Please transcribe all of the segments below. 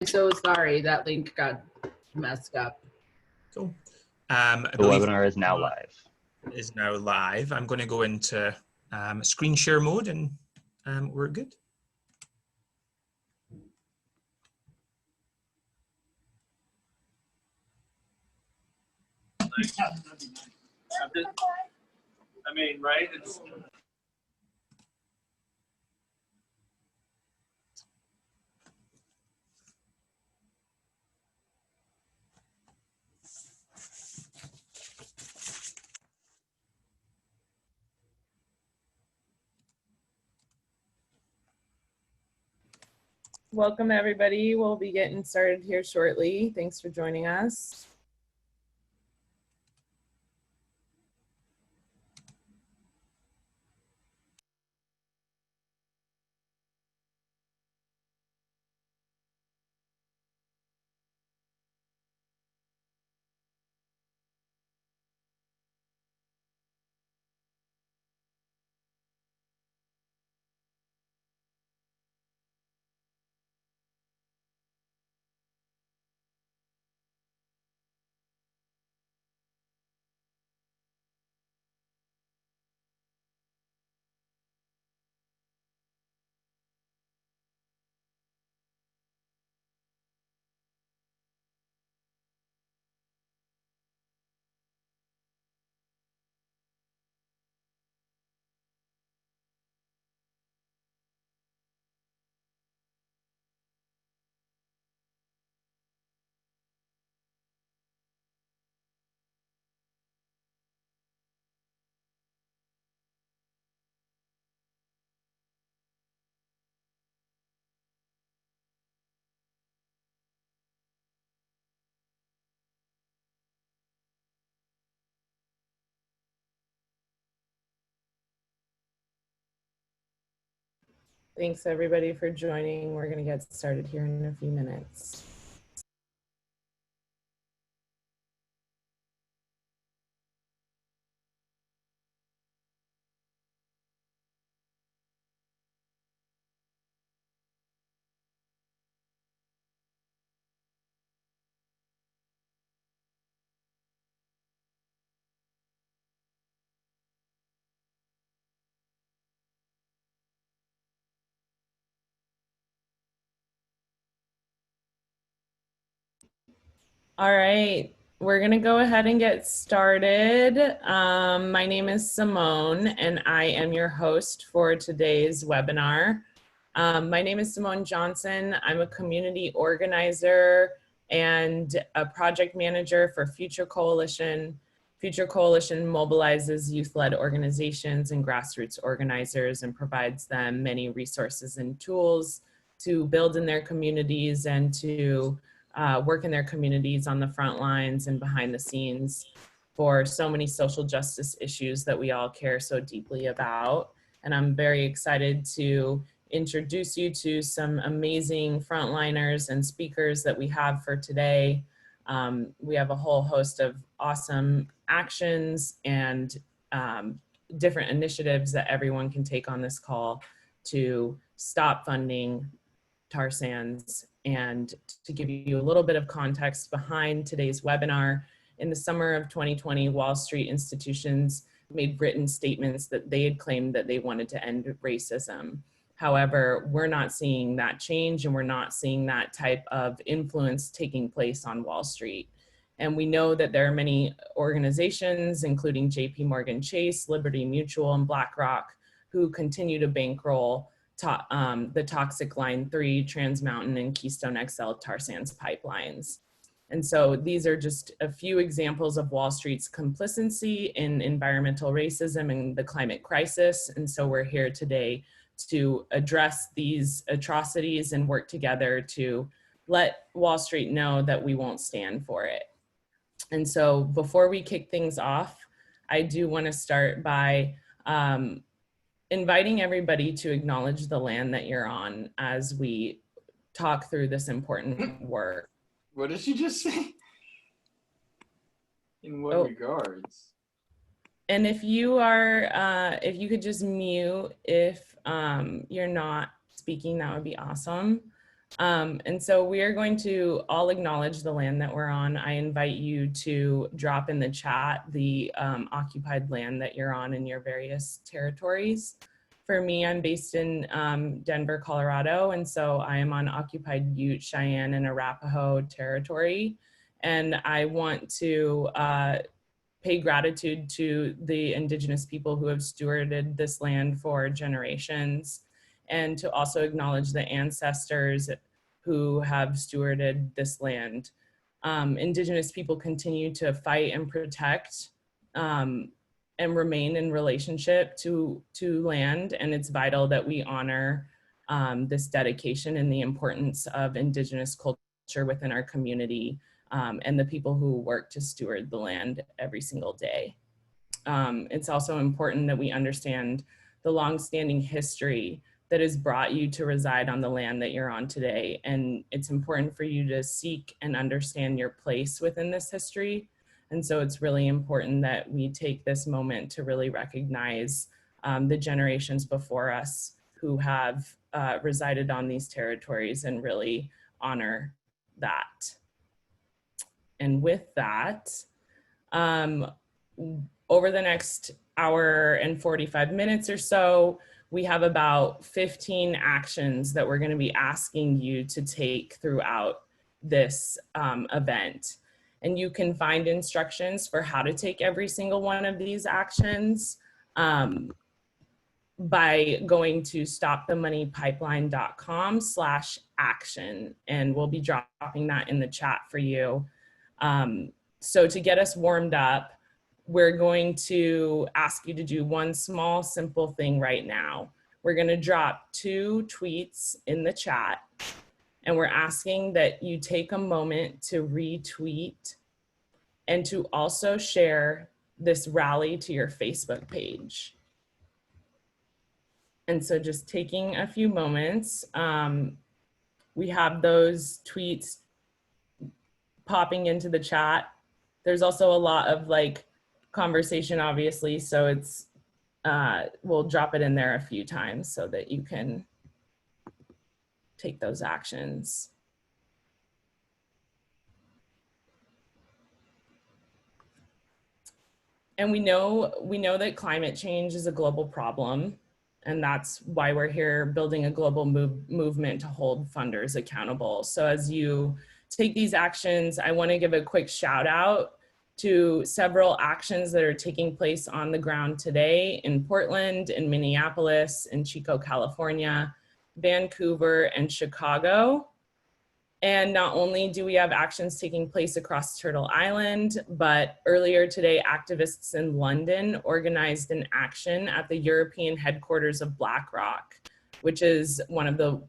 so sorry that link got messed up. Cool. The webinar is now live. I'm going to go into screen share mode and we're good. I mean, right? It's Welcome, everybody. We'll be getting started here shortly. Thanks for joining us. Thanks, everybody, for joining. We're going to get started here in a few minutes. All right, we're gonna go ahead and get started. My name is Simone and I am your host for today's webinar. My name is Simone Johnson. I'm a community organizer and a project manager for Future Coalition. Future Coalition mobilizes youth-led organizations and grassroots organizers and provides them many resources and tools to build in their communities and to work in their communities on the front lines and behind the scenes for so many social justice issues that we all care so deeply about. And I'm very excited to introduce you to some amazing frontliners and speakers that we have for today. We have a whole host of awesome actions and different initiatives that everyone can take on this call to stop funding tar sands. And to give you a little bit of context behind today's webinar, in the summer of 2020, Wall Street institutions made written statements that they had claimed that they wanted to end racism. However, we're not seeing that change and we're not seeing that type of influence taking place on Wall Street. And we know that there are many organizations, including JP Morgan Chase, Liberty Mutual, and BlackRock, who continue to bankroll the toxic Line 3, Trans Mountain, and Keystone XL tar sands pipelines. And so these are just a few examples of Wall Street's complicity in environmental racism and the climate crisis. And so we're here today to address these atrocities and work together to let Wall Street know that we won't stand for it. And so before we kick things off, I do want to start by inviting everybody to acknowledge the land that you're on as we talk through this important work. What did she just say? In what regards? And if you are, if you could just mute if you're not speaking, that would be awesome. And so we are going to all acknowledge the land that we're on. I invite you to drop in the chat the occupied land that you're on in your various territories. For me, I'm based in Denver, Colorado, and so I am on occupied Ute, Cheyenne, and Arapaho territory. And I want to pay gratitude to the Indigenous people who have stewarded this land for generations, and to also acknowledge the ancestors who have stewarded this land. Indigenous people continue to fight and protect and remain in relationship to land, and it's vital that we honor this dedication and the importance of Indigenous culture within our community, and the people who work to steward the land every single day. It's also important that we understand the longstanding history that has brought you to reside on the land that you're on today. And it's important for you to seek and understand your place within this history. And so it's really important that we take this moment to really recognize the generations before us who have resided on these territories and really honor that. And with that, over the next hour and 45 minutes or so, we have about 15 actions that we're going to be asking you to take throughout this event. And you can find instructions for how to take every single one of these actions by going to stopthemoneypipeline.com/action. And we'll be dropping that in the chat for you. So to get us warmed up, we're going to ask you to do one small, simple thing right now. We're going to drop 2 tweets in the chat, and we're asking that you take a moment to retweet and to also share this rally to your Facebook page. And so just taking a few moments, we have those tweets popping into the chat. There's also a lot of conversation, obviously, so it's we'll drop it in there a few times so that you can take those actions. And we know that climate change is a global problem, and that's why we're here building a global movement to hold funders accountable. So as you take these actions, I want to give a quick shout out to several actions that are taking place on the ground today in Portland, in Minneapolis, in Chico, California, Vancouver, and Chicago. And not only do we have actions taking place across Turtle Island, but earlier today, activists in London organized an action at the European headquarters of BlackRock, which is one of the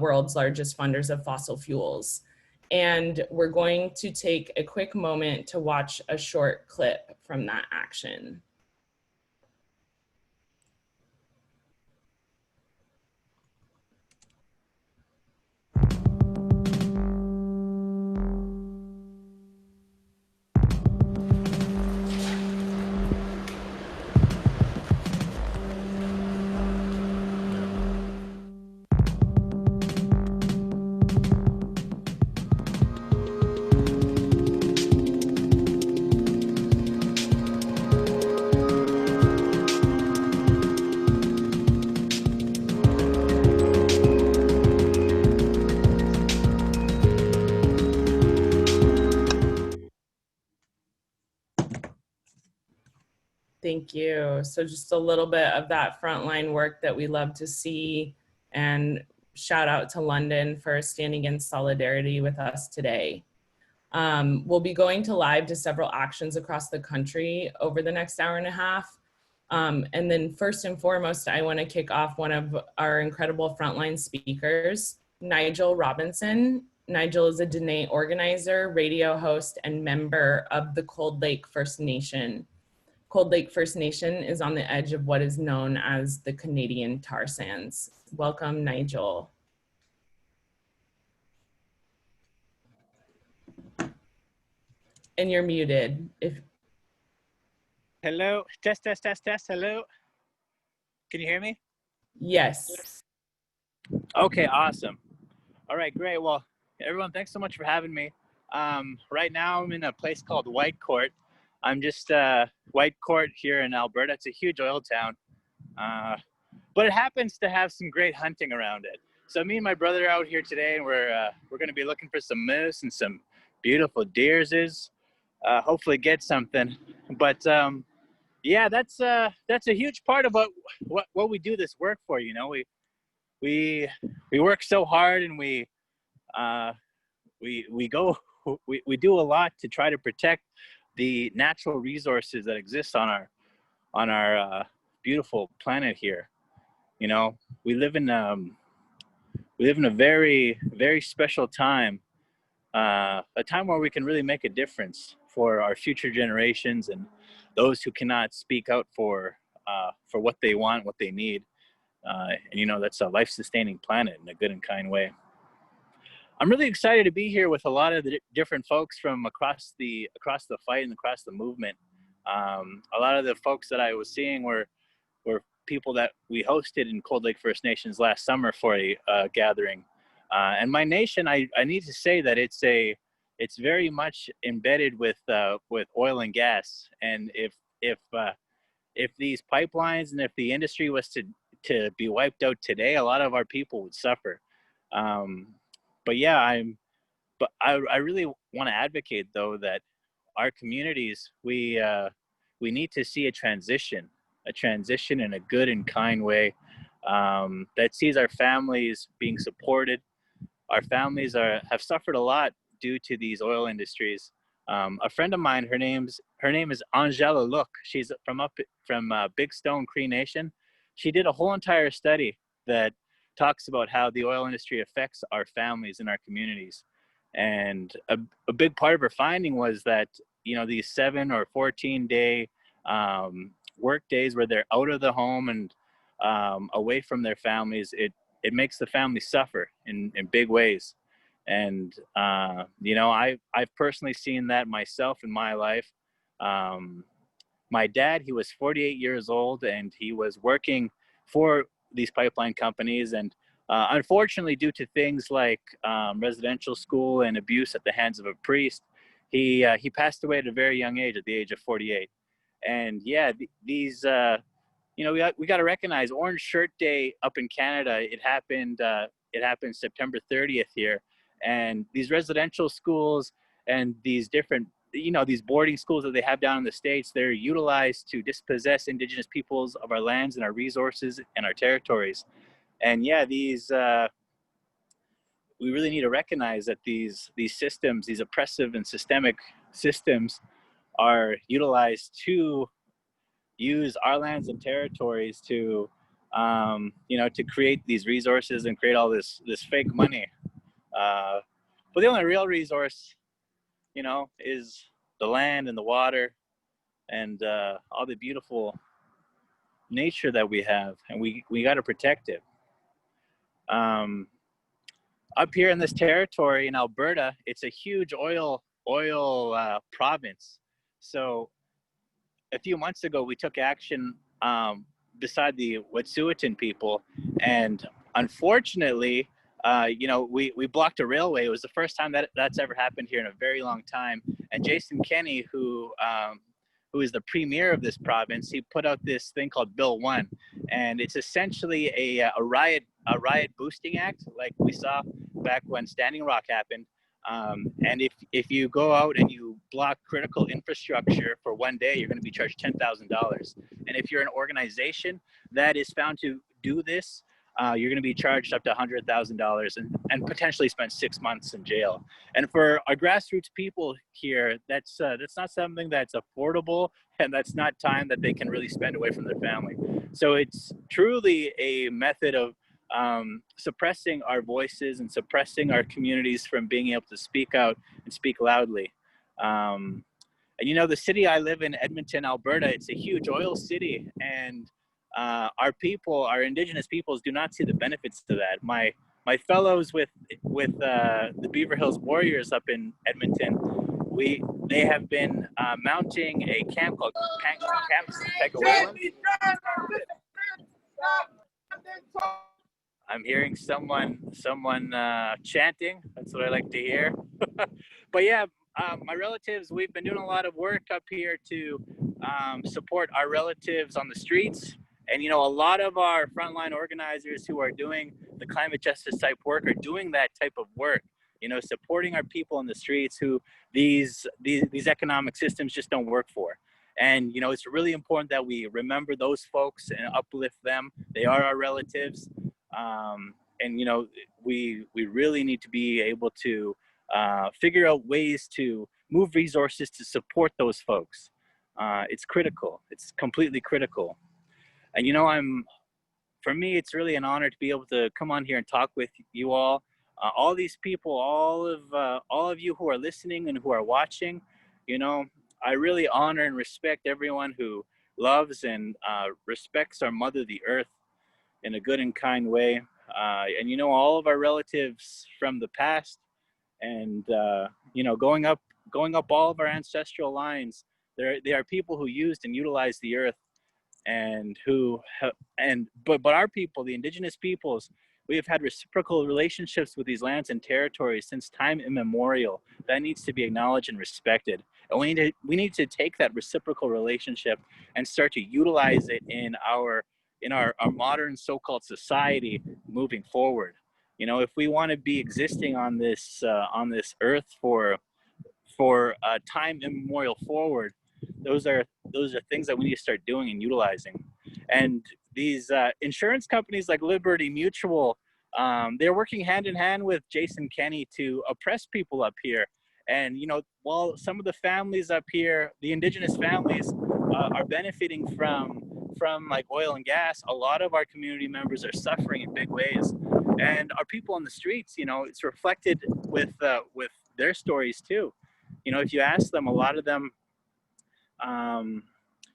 world's largest funders of fossil fuels. And we're going to take a quick moment to watch a short clip from that action. Thank you. So just a little bit of that frontline work that we love to see, and shout out to London for standing in solidarity with us today. We'll be going to live to several actions across the country over the next hour and a half. And then first and foremost, I want to kick off one of our incredible frontline speakers, Nigel Robinson. Nigel is a Dene organizer, radio host, and member of the Cold Lake First Nation. Cold Lake First Nation is on the edge of what is known as the Canadian tar sands. Welcome, Nigel. And you're muted. Hello, test, hello. Can you hear me? Yes. Okay, awesome. All right, great. Well, everyone, thanks so much for having me. Right now, I'm in a place called Whitecourt. I'm just Whitecourt here in Alberta. It's a huge oil town, but it happens to have some great hunting around it. So me and my brother are out here today, and we're going to be looking for some moose and some beautiful deers. Hopefully, get something. But yeah, that's a huge part of what we do this work for. You know, we work so hard, and we do a lot to try to protect the natural resources that exist on our beautiful planet here. You know, we live in a very, very special time, a time where we can really make a difference for our future generations and those who cannot speak out for what they want, what they need. And you know, that's a life-sustaining planet in a good and kind way. I'm really excited to be here with a lot of the different folks from across the fight and across the movement. A lot of the folks that I was seeing were people that we hosted in Cold Lake First Nations last summer for a gathering. And my nation, I need to say that it's very much embedded with oil and gas. And if these pipelines and if the industry was to be wiped out today, a lot of our people would suffer. But yeah, I really want to advocate though that our communities, we need to see a transition in a good and kind way, that sees our families being supported. Our families have suffered a lot due to these oil industries. A friend of mine, her name is Angela Look. She's from Big Stone Cree Nation. She did a whole entire study that talks about how the oil industry affects our families and our communities. And a big part of her finding was that, you know, these 7 or 14-day work days where they're out of the home and away from their families, it makes the family suffer in big ways. And you know, I've personally seen that myself in my life. My dad, he was 48 years old, and he was working for these pipeline companies, and unfortunately, due to things like residential school and abuse at the hands of a priest, he passed away at a very young age, at the age of 48. And yeah, these you know, we got to recognize Orange Shirt Day up in Canada. It happened September 30th here, and these residential schools and these different, you know, these boarding schools that they have down in the States, they're utilized to dispossess Indigenous peoples of our lands and our resources and our territories. And yeah, these we really need to recognize that these systems, these oppressive and systemic systems, are utilized to use our lands and territories to, you know, to create these resources and create all this fake money. But the only real resource, you know, is the land and the water and all the beautiful nature that we have, and we got to protect it. Up here in this territory in Alberta, it's a huge oil province. So a few months ago, we took action beside the Wet'suwet'en people, and unfortunately, you know, we blocked a railway. It was the first time that's ever happened here in a very long time. And Jason Kenney, who is the premier of this province, he put out this thing called Bill 1, and it's essentially a riot boosting act, like we saw back when Standing Rock happened. And if you go out and you block critical infrastructure for one day, you're going to be charged $10,000. And if you're an organization that is found to do this, you're going to be charged up to $100,000 and potentially spend 6 months in jail. And for our grassroots people here, that's not something that's affordable, and that's not time that they can really spend away from their family. So it's truly a method of suppressing our voices and suppressing our communities from being able to speak out and speak loudly. And you know, the city I live in, Edmonton, Alberta, it's a huge oil city, and our people, our Indigenous peoples, do not see the benefits to that. My fellows with the Beaver Hills Warriors up in Edmonton, they have been mounting a camp called Camp Secwepemc. I'm hearing someone chanting. That's what I like to hear. But yeah, my relatives, we've been doing a lot of work up here to support our relatives on the streets. And, you know, a lot of our frontline organizers who are doing the climate justice type work are doing that type of work, you know, supporting our people in the streets who these economic systems just don't work for. And, you know, it's really important that we remember those folks and uplift them. They are our relatives. And, you know, we really need to be able to figure out ways to move resources to support those folks. It's critical. It's completely critical. And, you know, for me, it's really an honor to be able to come on here and talk with you all. All these people, all of you who are listening and who are watching, you know, I really honor and respect everyone who loves and respects our Mother, the Earth, in a good and kind way. And, you know, all of our relatives from the past and, you know, going up all of our ancestral lines, they are people who used and utilized the earth, and but our people, the indigenous peoples, we have had reciprocal relationships with these lands and territories since time immemorial. That needs to be acknowledged and respected. And we need to take that reciprocal relationship and start to utilize it in our modern so-called society moving forward. You know, if we want to be existing on this earth for time immemorial forward, those are things that we need to start doing and utilizing. And these insurance companies like Liberty Mutual, they're working hand in hand with Jason Kenney to oppress people up here. And, you know, while some of the families up here, the indigenous families, are benefiting from like oil and gas, a lot of our community members are suffering in big ways. And our people on the streets, you know, it's reflected with their stories too. You know, if you ask them, a lot of them,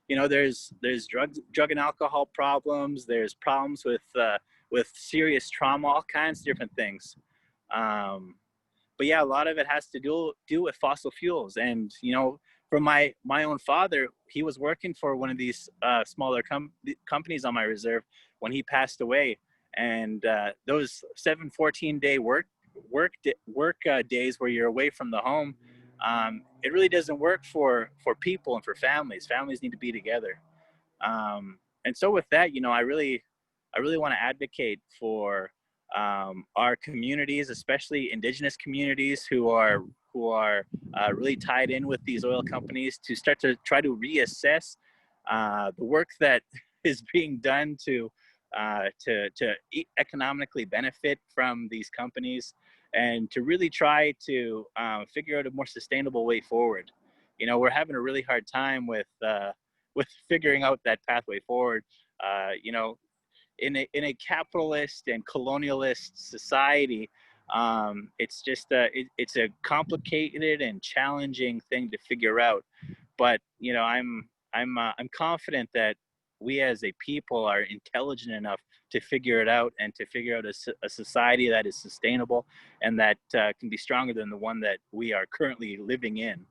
you know, there's drug and alcohol problems. There's problems with serious trauma, all kinds of different things. But yeah, a lot of it has to do with fossil fuels. And, you know, for my own father, he was working for one of these smaller companies on my reserve when he passed away. And those 7 14-day work days where you're away from the home, it really doesn't work for people and for families. Families need to be together. And so with that, you know, I really want to advocate for our communities, especially indigenous communities who are really tied in with these oil companies, to start to try to reassess the work that is being done to economically benefit from these companies, and to really try to figure out a more sustainable way forward. You know, we're having a really hard time with figuring out that pathway forward. You know, in a capitalist and colonialist society, it's just it's a complicated and challenging thing to figure out. But, you know, I'm confident that we as a people are intelligent enough to figure it out, and to figure out a society that is sustainable and that can be stronger than the one that we are currently living in.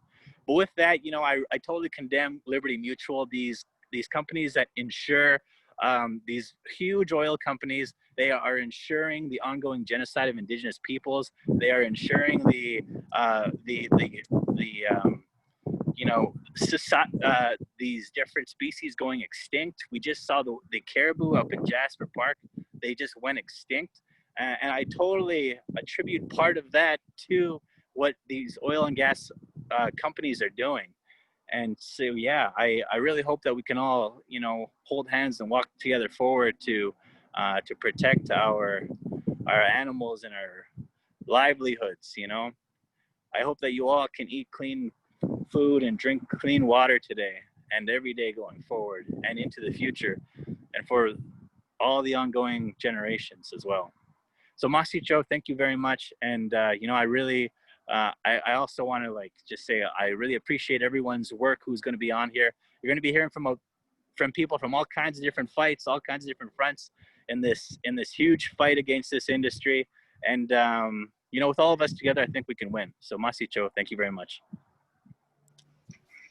But with that, you know, I totally condemn Liberty Mutual, these companies that insure, these huge oil companies. They are ensuring the ongoing genocide of indigenous peoples. They are ensuring you know, these different species going extinct. We just saw the caribou up in Jasper Park. They just went extinct. And I totally attribute part of that to what these oil and gas companies are doing. And so, yeah, I really hope that we can all, you know, hold hands and walk together forward to protect our animals and our livelihoods, you know. I hope that you all can eat clean food and drink clean water today and every day going forward and into the future, and for all the ongoing generations as well. So Mnicojou, thank you very much. And you know, I really I also want to just say I really appreciate everyone's work who's going to be on here. You're going to be hearing from people from all kinds of different fights, all kinds of different fronts in this huge fight against this industry. And you know, with all of us together, I think we can win. So Mnicojou, thank you very much.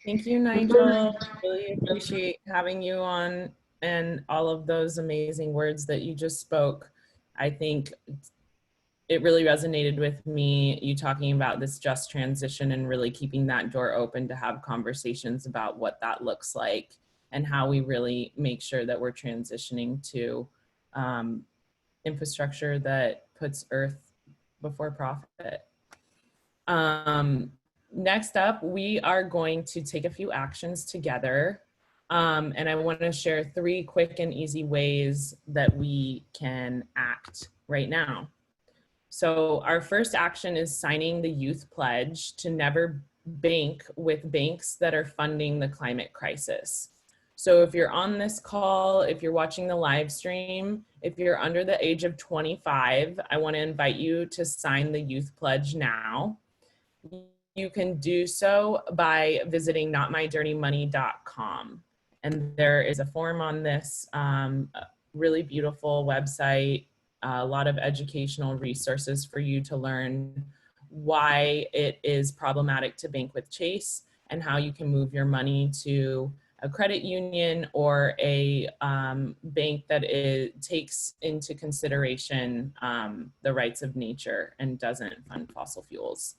Thank you, Nigel. Really appreciate having you on, and all of those amazing words that you just spoke. I think it really resonated with me, you talking about this just transition and really keeping that door open to have conversations about what that looks like and how we really make sure that we're transitioning to infrastructure that puts earth before profit. Next up, we are going to take a few actions together. And I want to share 3 quick and easy ways that we can act right now. So our first action is signing the youth pledge to never bank with banks that are funding the climate crisis. So if you're on this call, if you're watching the live stream, if you're under the age of 25, I want to invite you to sign the youth pledge now. You can do so by visiting notmydirtymoney.com. And there is a form on this really beautiful website, a lot of educational resources for you to learn why it is problematic to bank with Chase and how you can move your money to a credit union or a bank that takes into consideration the rights of nature and doesn't fund fossil fuels.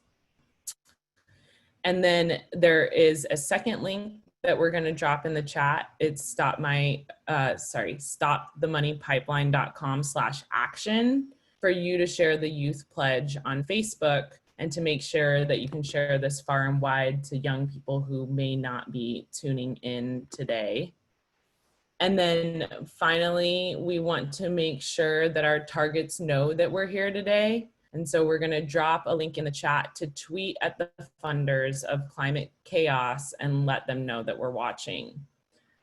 And then there is a second link that we're going to drop in the chat. It's stopthemoneypipeline.com/action for you to share the youth pledge on Facebook and to make sure that you can share this far and wide to young people who may not be tuning in today. And then finally, we want to make sure that our targets know that we're here today. And so we're going to drop a link in the chat to tweet at the funders of Climate Chaos and let them know that we're watching.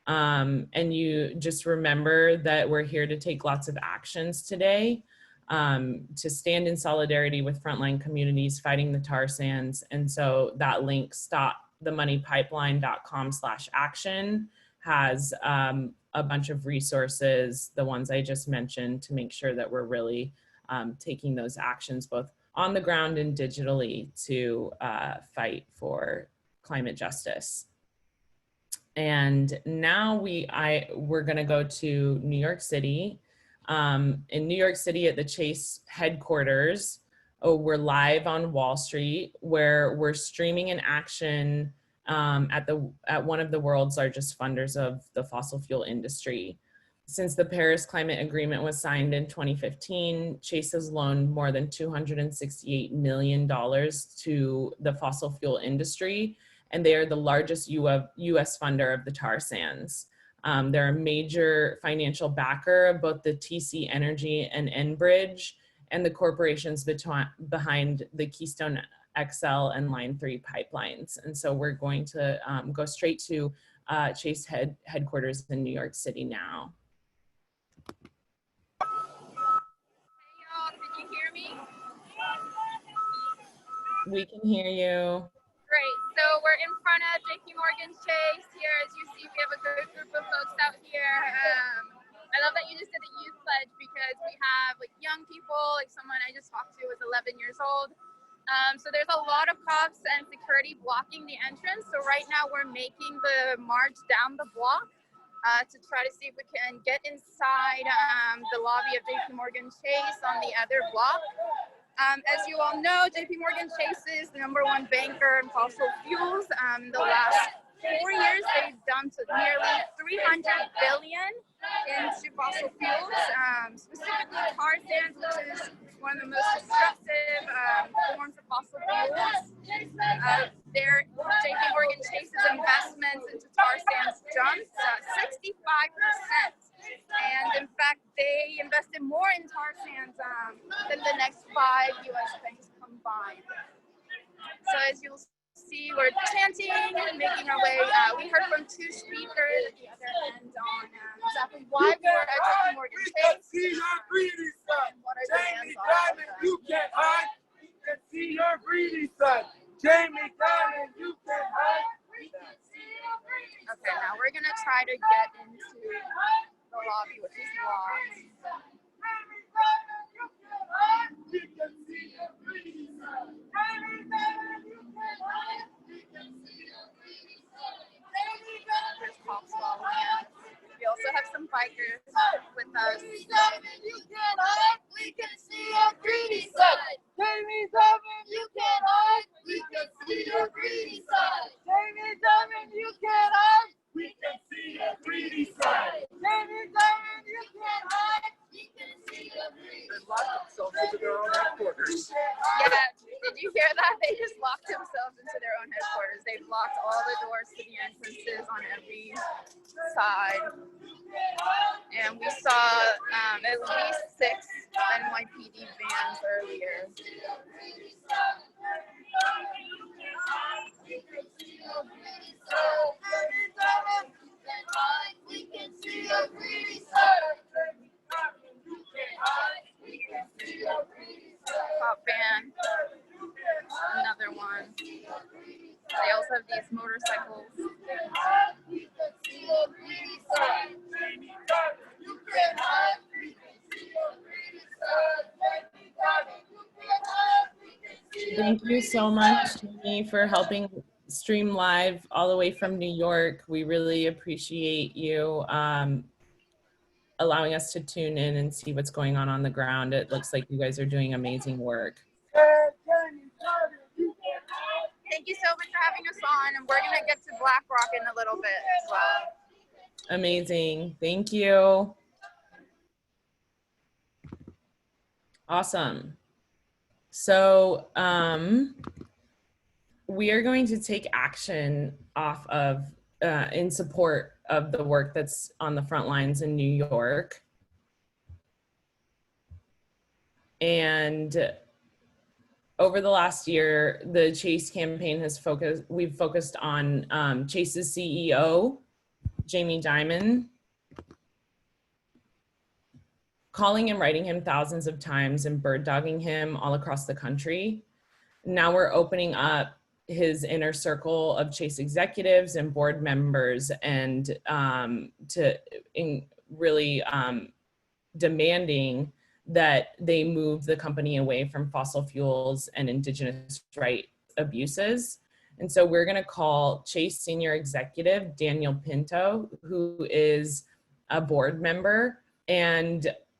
And you just remember that we're here to take lots of actions today, to stand in solidarity with frontline communities fighting the tar sands. And so that link, stopthemoneypipeline.com/action, has a bunch of resources, the ones I just mentioned, to make sure that we're really taking those actions both on the ground and digitally to fight for climate justice. And now we're gonna go to New York City. In New York City at the Chase headquarters, we're live on Wall Street, where we're streaming an action at one of the world's largest funders of the fossil fuel industry. Since the Paris Climate Agreement was signed in 2015, Chase has loaned more than $268 million to the fossil fuel industry, and they are the largest US funder of the tar sands. They're a major financial backer of both the TC Energy and Enbridge and the corporations behind the Keystone XL and Line 3 pipelines. And so we're going to go straight to Chase headquarters in New York City now. Can you hear me? We can hear you. Great. So we're in front of JPMorgan Chase here. As you see, we have a good group of folks out here. I love that you just did the youth pledge because we have like young people, like someone I just talked to was 11 years old. So there's a lot of cops and security blocking the entrance. So right now we're making the march down the block to try to see if we can get inside the lobby of JPMorgan Chase on the other block. As you all know, JPMorgan Chase is the #1 banker in fossil fuels. The last 4 years, they've dumped nearly $300 billion into fossil fuels, specifically tar sands, which is one of the most destructive forms of fossil fuels. JPMorgan Chase's investments into tar sands jumped 65%. And in fact, they invested more in tar sands than the next 5 US banks combined. So as you'll see, we're chanting and making our way. We heard from 2 speakers at the other end on exactly why we were at JPMorgan Chase and what our demands are. You can't hide. You can see your greedy son. Jamie Diamond, you can't hide. Okay, now we're gonna try to get into the lobby, which is locked. There's cops following us. We also have some bikers with us. We can see your greedy side. Jamie's coming, You can't hide. We can see your greedy side. Jamie's coming, you can't hide. We can see your greedy side. Jamie's coming, you can't hide. We can see your greedy They locked themselves into their own headquarters. Yeah, did you hear that? They just locked themselves into their own headquarters. They've locked all the doors to the entrances on every side. And we saw at least 6 NYPD vans earlier. We can see your greedy side. Top van. Another one. They also have these motorcycles. Thank you so much, Jamie, for helping stream live all the way from New York. We really appreciate you allowing us to tune in and see what's going on the ground. It looks like you guys are doing amazing work. Thank you so much for having us on, and we're gonna get to BlackRock in a little bit as well. Amazing. Thank you. Awesome. So we are going to take action off of in support of the work that's on the front lines in New York. And over the last year, the Chase campaign has we've focused on Chase's CEO, Jamie Dimon, calling and writing him thousands of times and bird dogging him all across the country. Now we're opening up his inner circle of Chase executives and board members and really demanding that they move the company away from fossil fuels and Indigenous rights abuses. And so we're gonna call Chase Senior Executive Daniel Pinto, who is a board member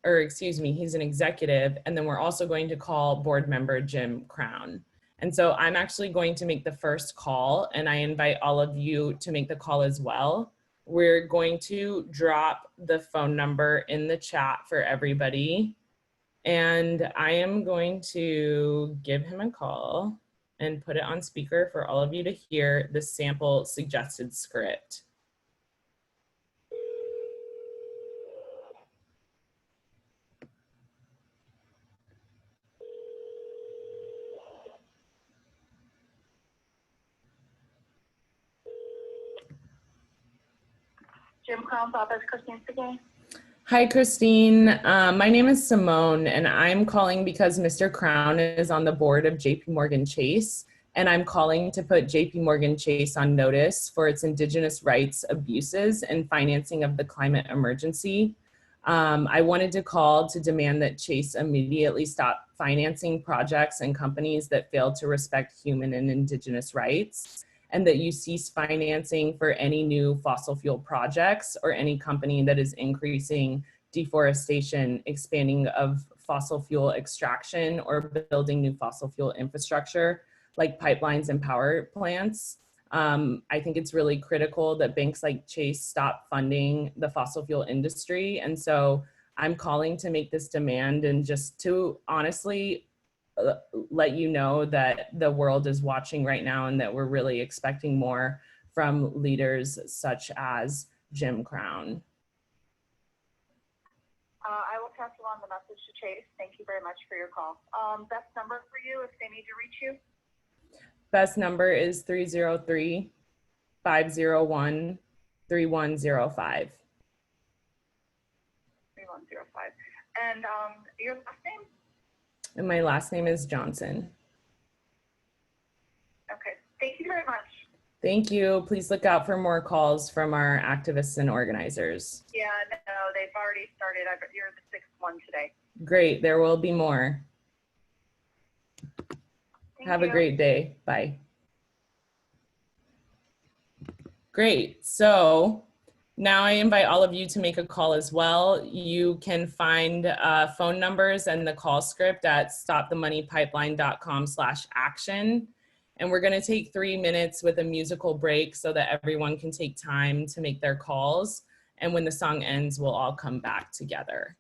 he's an executive. And then we're also going to call board member Jim Crown. And so I'm actually going to make the first call, and I invite all of you to make the call as well. We're going to drop the phone number in the chat for everybody. And I am going to give him a call and put it on speaker for all of you to hear the sample suggested script. Jim Crown's office, Christine speaking. Hi, Christine. My name is Simone, and I'm calling because Mr. Crown is on the board of JPMorgan Chase, and I'm calling to put JPMorgan Chase on notice for its Indigenous rights abuses and financing of the climate emergency. I wanted to call to demand that Chase immediately stop financing projects and companies that fail to respect human and Indigenous rights, and that you cease financing for any new fossil fuel projects or any company that is increasing deforestation, expanding of fossil fuel extraction, or building new fossil fuel infrastructure like pipelines and power plants. I think it's really critical that banks like Chase stop funding the fossil fuel industry. And so I'm calling to make this demand and just to honestly let you know that the world is watching right now and that we're really expecting more from leaders such as Jim Crown. I will pass along the message to Chase. Thank you very much for your call. Best number for you if they need to reach you? Best number is 303-501-3105. And your last name? And my last name is Johnson. Okay, thank you very much. Thank you. Please look out for more calls from our activists and organizers. Yeah, no, they've already started. You're the 6th one today. Great, there will be more. Have a you. great day. Bye. Great. So Now I invite all of you to make a call as well. You can find phone numbers and the call script at stopthemoneypipeline.com/action. And we're gonna take 3 minutes with a musical break so that everyone can take time to make their calls. And when the song ends, we'll all come back together.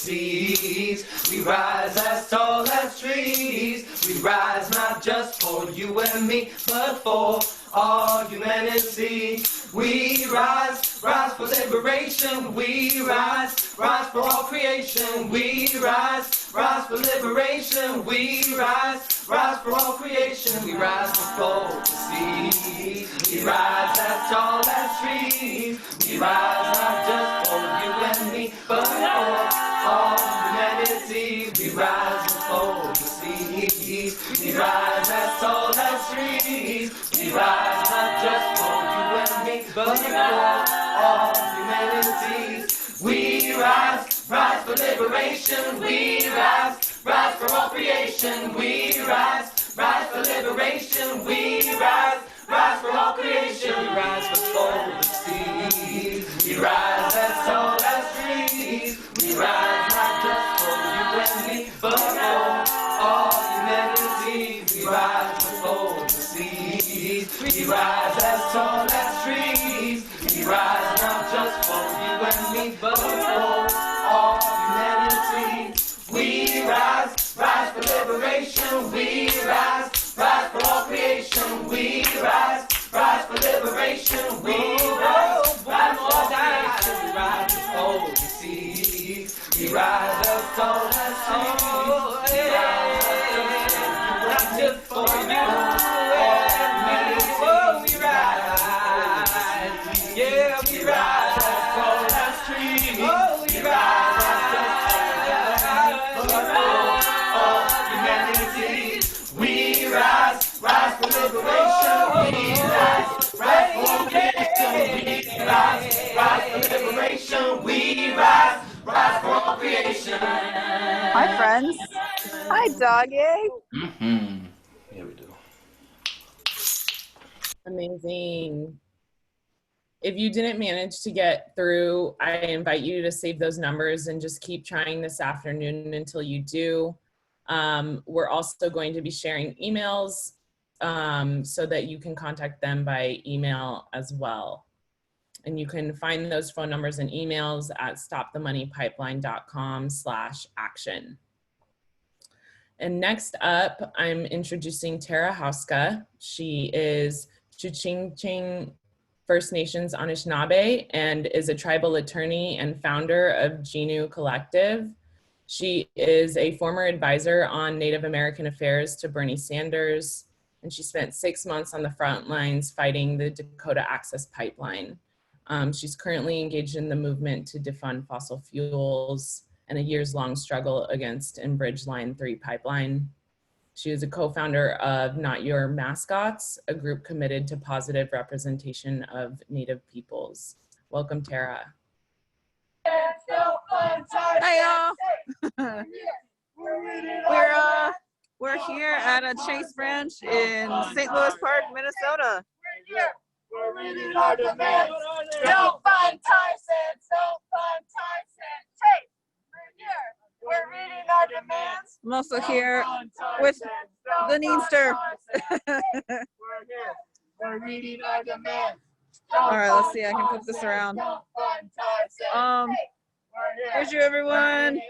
We rise as tall as trees. We rise not just for you and me, but for all humanity. We rise, rise for liberation. We rise, rise for all creation. We rise, rise for liberation. We rise, rise for all creation. We rise before the sea. We rise as tall as trees. We rise not just for you and me, but for all humanity. We rise before the sea. We rise as tall as trees. We rise not just for you and me, but for all humanity. We rise, rise for liberation. We rise, rise for all creation. We rise, rise for liberation. We rise, rise for all creation. We rise before the sea. We rise as tall as trees. We rise not just for you and me, but for all humanity. We rise before the sea. We rise as tall as trees. We rise not just for you and me, but for all humanity. We rise, rise for liberation. We rise, rise for all creation. We rise, rise for liberation. We rise, rise for all creation. We rise before the sea. We rise as tall as trees. We rise not just for you and me. Oh, we rise, yeah, we rise as tall as trees. Oh, we rise for all humanity. We rise, rise for liberation. We rise, rise for creation. We rise, rise for liberation. We rise, rise for all creation. Hi, friends. Hi, doggy. Yeah, we do. Amazing. If you didn't manage to get through, I invite you to save those numbers and just keep trying this afternoon until you do. We're also going to be sharing emails so that you can contact them by email as well. And you can find those phone numbers and emails at stopthemoneypipeline.com/action. And next up, I'm introducing Tara Houska. She is Couchiching First Nations Anishinaabe and is a tribal attorney and founder of Giniw Collective. She is a former advisor on Native American affairs to Bernie Sanders, and she spent 6 months on the front lines fighting the Dakota Access Pipeline. She's currently engaged in the movement to defund fossil fuels and a years-long struggle against Enbridge Line 3 pipeline. She is a co-founder of Not Your Mascots, a group committed to positive representation of Native peoples. Welcome, Tara. Hi, y'all. We're here at a Chase branch in St. Louis Park, Minnesota. We're reading our demands. Don't find Tyson. Don't find Tyson. Chase. We're here. We're reading our demands. I'm also here with the Neenster. We're here. We're reading our demands. All right, let's see. I can flip this around. Here's you, everyone.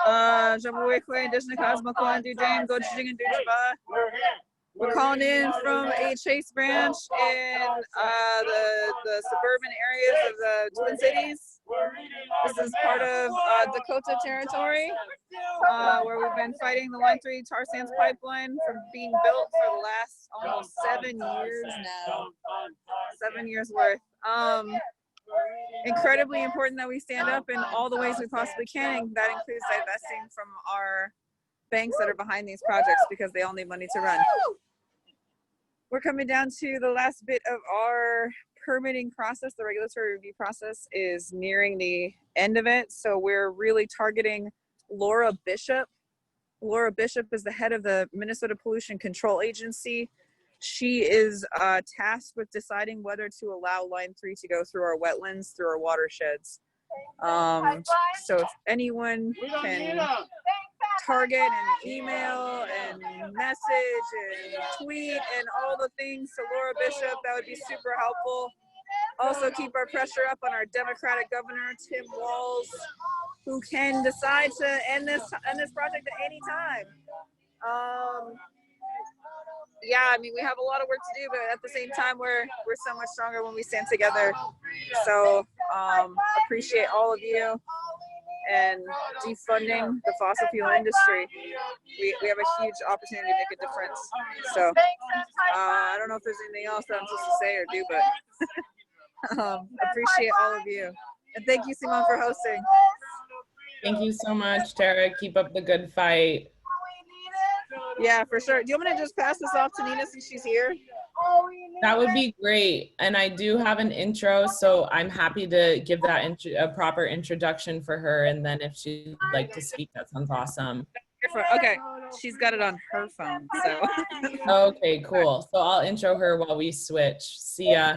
Jabawekwe, Indigenous, Makoan, Dujane, Couchiching, and Dujaba. We're calling in from a Chase branch in the suburban areas of the Twin Cities. This is part of Dakota territory, where we've been fighting the Line 3 tar sands pipeline from being built for the last almost 7 years now. 7 years worth. Incredibly important that we stand up in all the ways we possibly can, and that includes divesting from our banks that are behind these projects because they all need money to run. We're coming down to the last bit of our permitting process. The regulatory review process is nearing the end of it. So we're really targeting Laura Bishop. Laura Bishop is the head of the Minnesota Pollution Control Agency. She is tasked with deciding whether to allow Line 3 to go through our wetlands, through our watersheds. So if anyone can target and email and message and tweet and all the things to Laura Bishop, that would be super helpful. Also keep our pressure up on our Democratic governor, Tim Walz, who can decide to end this project at any time. Yeah, I mean, we have a lot of work to do, but at the same time, we're so much stronger when we stand together. So appreciate all of you and defunding the fossil fuel industry. We have a huge opportunity to make a difference. So I don't know if there's anything else that I'm supposed to say or do, but appreciate all of you. And thank you, Simone, for hosting. Thank you so much, Tara. Keep up the good fight. Yeah, for sure. Do you want me to just pass this off to Nina since she's here? That would be great. And I do have an intro, so I'm happy to give that a proper introduction for her. And then if she'd like to speak, that sounds awesome. Okay, she's got it on her phone, so. Okay, cool. So I'll intro her while we switch. See ya.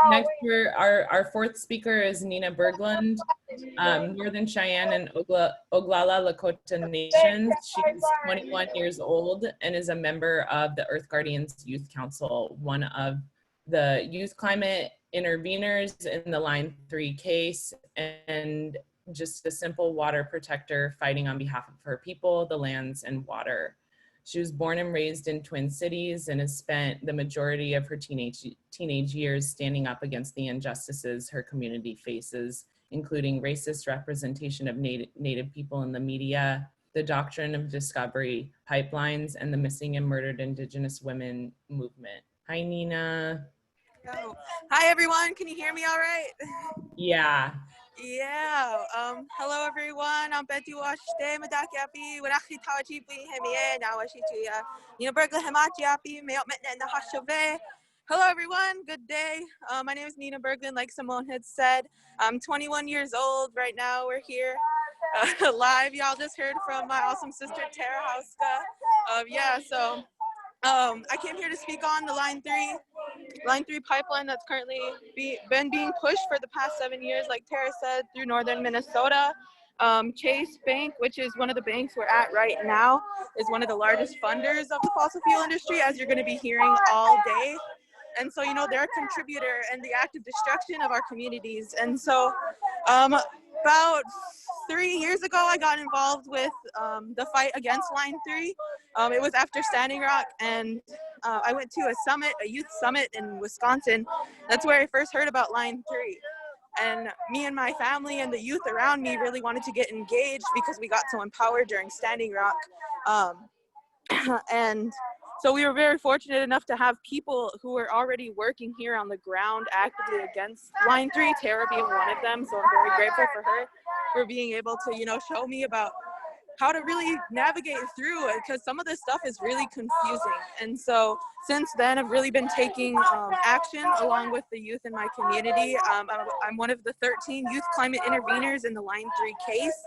Next, our fourth speaker is Nina Berglund, Northern Cheyenne and Oglala Lakota Nations. She's 21 years old and is a member of the Earth Guardians Youth Council, one of the youth climate interveners in the Line 3 case, and just a simple water protector fighting on behalf of her people, the lands, and water. She was born and raised in Twin Cities and has spent the majority of her teenage years standing up against the injustices her community faces, including racist representation of Native people in the media, the doctrine of discovery, pipelines, and the missing and murdered Indigenous women movement. Hi, Nina. Oh. Hi, everyone. Can you hear me all right? Yeah. Yeah. Hello, everyone. I'm Betty Washte, Madakiapi, Warachi Tawajipi, Hemie, Nawashituya, Berglund Hamachiapi, Mayot Metna and the Hashove. Hello, everyone. Good day. My name is Nina Berglund, like Simone had said. I'm 21 years old right now. We're here live. Y'all just heard from my awesome sister, Tara Houska. Yeah, so I came here to speak on the Line 3 pipeline that's currently been being pushed for the past 7 years, like Tara said, through northern Minnesota. Chase Bank, which is one of the banks we're at right now, is one of the largest funders of the fossil fuel industry, as you're going to be hearing all day. And so, they're a contributor in the active destruction of our communities. And so about 3 years ago, I got involved with the fight against Line 3. It was after Standing Rock, and I went to a youth summit in Wisconsin. That's where I first heard about Line 3. And me and my family and the youth around me really wanted to get engaged because we got so empowered during Standing Rock. And so we were very fortunate enough to have people who were already working here on the ground actively against Line 3, Tara being one of them. So I'm very grateful for her for being able to, show me about how to really navigate through it, because some of this stuff is really confusing. And so since then, I've really been taking action along with the youth in my community. I'm one of the 13 youth climate interveners in the Line 3 case,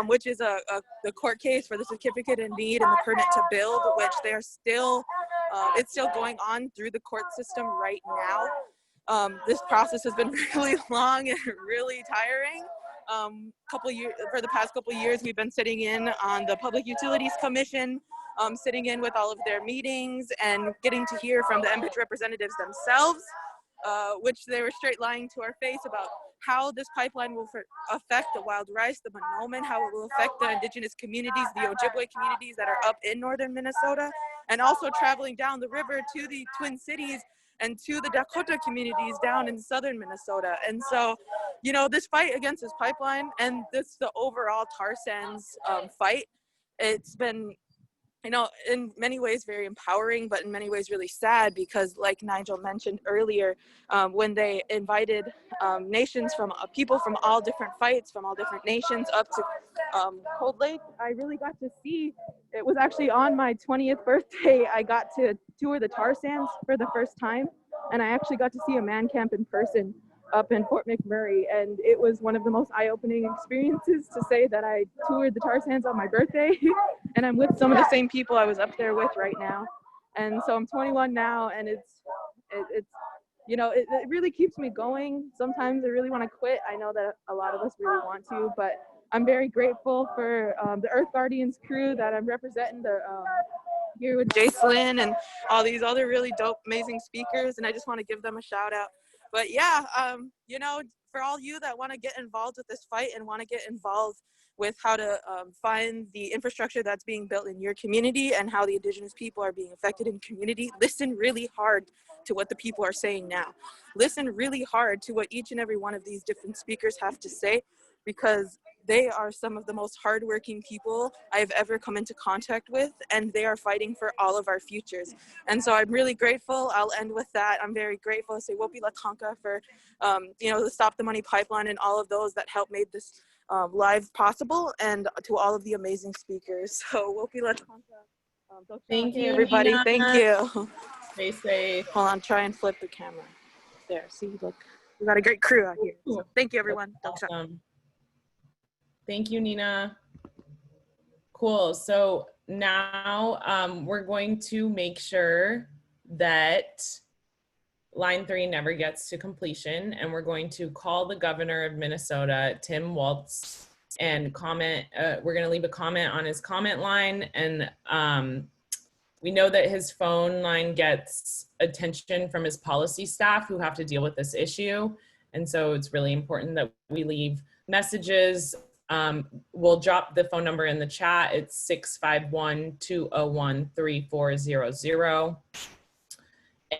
which is the court case for the certificate of need and the permit to build, which they're still, it's still going on through the court system right now. This process has been really long and really tiring. For the past couple of years, we've been sitting in on the Public Utilities Commission, sitting in with all of their meetings and getting to hear from the MPIC representatives themselves, which they were straight lying to our face about how this pipeline will affect the wild rice, the Monoman, how it will affect the Indigenous communities, the Ojibwe communities that are up in northern Minnesota, and also traveling down the river to the Twin Cities and to the Dakota communities down in southern Minnesota. And so, this fight against this pipeline and the overall tar sands fight, it's been I know in many ways very empowering, but in many ways really sad, because like Nigel mentioned earlier, when they invited nations from people from all different fights, from all different nations up to Cold Lake, I really got to see, it was actually on my 20th birthday, I got to tour the tar sands for the first time. And I actually got to see a man camp in person up in Fort McMurray. And it was one of the most eye-opening experiences to say that I toured the tar sands on my birthday. And I'm with some of the same people I was up there with right now. And so I'm 21 now, and it's you know, it really keeps me going. Sometimes I really want to quit. I know that a lot of us really want to, but I'm very grateful for the Earth Guardians crew that I'm representing here with Jasilyn and all these other really dope, amazing speakers. And I just want to give them a shout out. But yeah, you know, for all you that want to get involved with this fight and want to get involved with how to find the infrastructure that's being built in your community and how the Indigenous people are being affected in community, listen really hard to what the people are saying now. Listen really hard to what each and every one of these different speakers have to say, because they are some of the most hardworking people I've ever come into contact with, and they are fighting for all of our futures. And so I'm really grateful. I'll end with that. I'm very grateful to Wopi Latanka for, you know, the Stop the Money Pipeline and all of those that helped made this live possible, and to all of the amazing speakers. So Wopi Latanka. Thank you, everybody. Nina. Thank you. Stay safe. Hold on, try and flip the camera. There, see, look, we got a great crew out here. So thank you, everyone. Awesome. Thank you, Nina. Cool. So now we're going to make sure that line 3 never gets to completion, and we're going to call the governor of Minnesota, Tim Walz, and comment. We're going to leave a comment on his comment line, and we know that his phone line gets attention from his policy staff who have to deal with this issue, and so it's really important that we leave messages. We'll drop the phone number in the chat. It's 651-201-3400.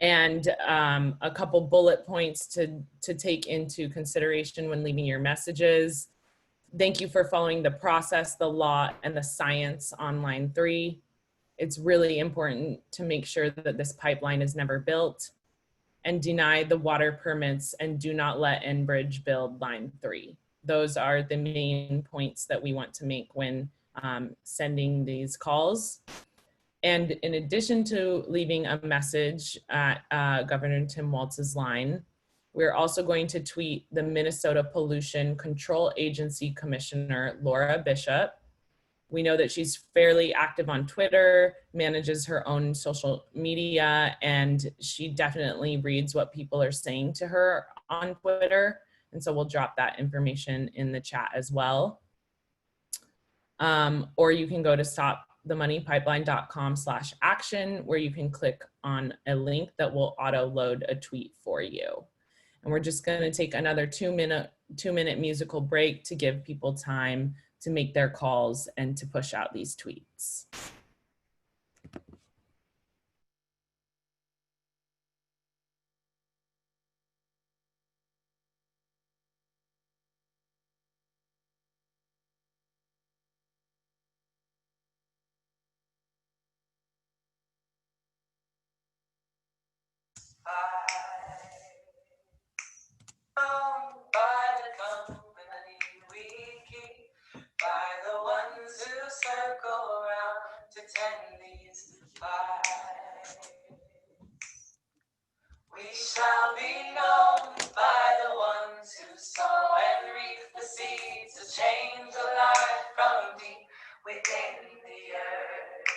And a couple bullet points to take into consideration when leaving your messages. Thank you for following the process, the law, and the science on line 3. It's really important to make sure that this pipeline is never built, and deny the water permits, and do not let Enbridge build line 3. Those are the main points that we want to make when sending these calls. And in addition to leaving a message at Governor Tim Walz's line, we're also going to tweet the Minnesota Pollution Control Agency Commissioner, Laura Bishop. We know that she's fairly active on Twitter, manages her own social media, and she definitely reads what people are saying to her on Twitter. And so we'll drop that information in the chat as well. Or you can go to stopthemoneypipeline.com/action, where you can click on a link that will auto load a tweet for you. And we're just gonna take another two minute musical break to give people time to make their calls and to push out these tweets. By the company we keep, by the ones who circle around to tend these pipes. We shall be known by the ones who sow and reap the seeds to change a life from deep within the earth.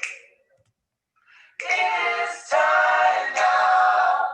It is time now.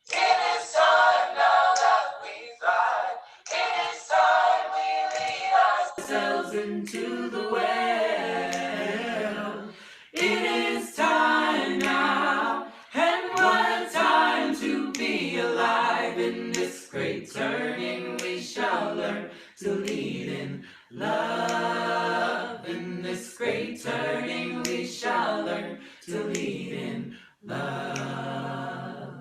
It is time now that we thrive. It is time we lead ourselves into the well. It is time now, and what a time to be alive. In this great turning we shall learn to lead in love. In this great turning we shall learn to lead in love.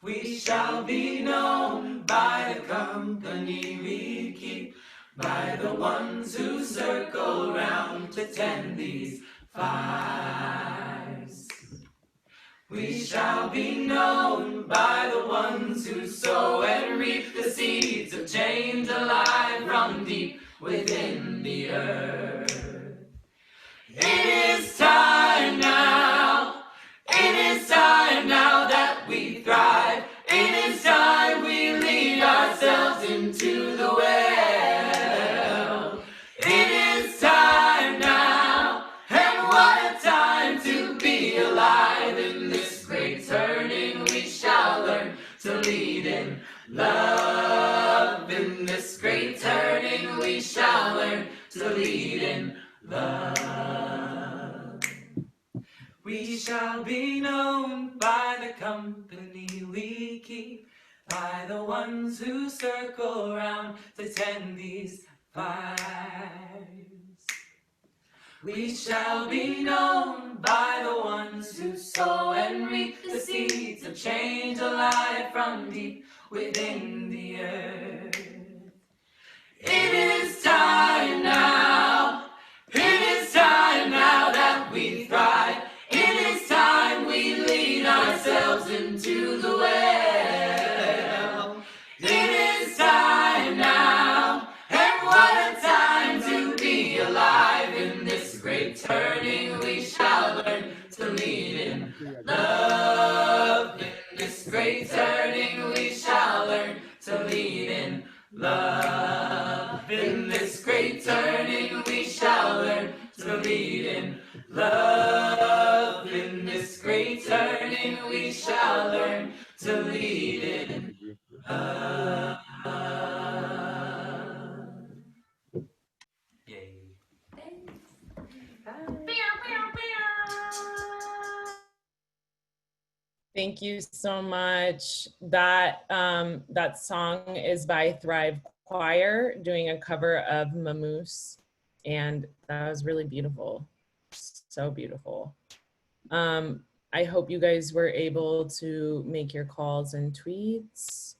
We shall be known by the company we keep, by the ones who circle round to tend these fires. We shall be known by the ones who sow and reap the seeds of change alive from deep within the earth. It is time now. It is time now that we thrive. It is time we lead ourselves into the well. It is time now, and what a time to be alive. In this great turning we shall learn to lead in love. In this great turning we shall learn to lead in love. We shall be known by the company we keep, by the ones who circle round to tend these fires. We shall be known by the ones who sow and reap the seeds of change alive from deep within the earth. It is time now. It is time now that we thrive. It is time we lead ourselves into the well. It is time now, and what a time to be alive. In this great turning we shall learn to lead in love. In this great turning we shall learn to lead in love. In this great turning we shall learn to lead in love. In this great turning we shall learn to lead in love. Yay. Thank you so much. That that song is by Thrive Choir doing a cover of Mamoose, and that was really beautiful. So beautiful. I hope you guys were able to make your calls and tweets.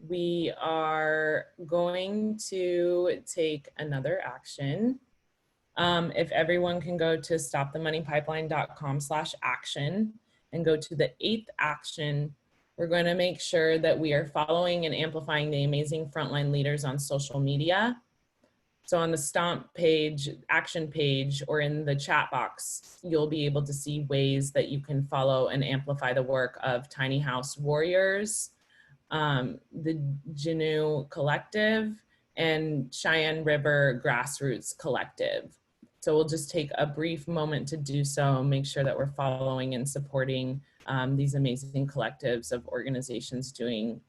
We are going to take another action. If everyone can go to stopthemoneypipeline.com/action and go to the 8th action, we're going to make sure that we are following and amplifying the amazing frontline leaders on social media. So on the Stomp page, action page, or in the chat box, you'll be able to see ways that you can follow and amplify the work of Tiny House Warriors, the Giniw Collective, and Cheyenne River Grassroots Collective. So we'll just take a brief moment to do so, make sure that we're following and supporting these amazing collectives of organizations doing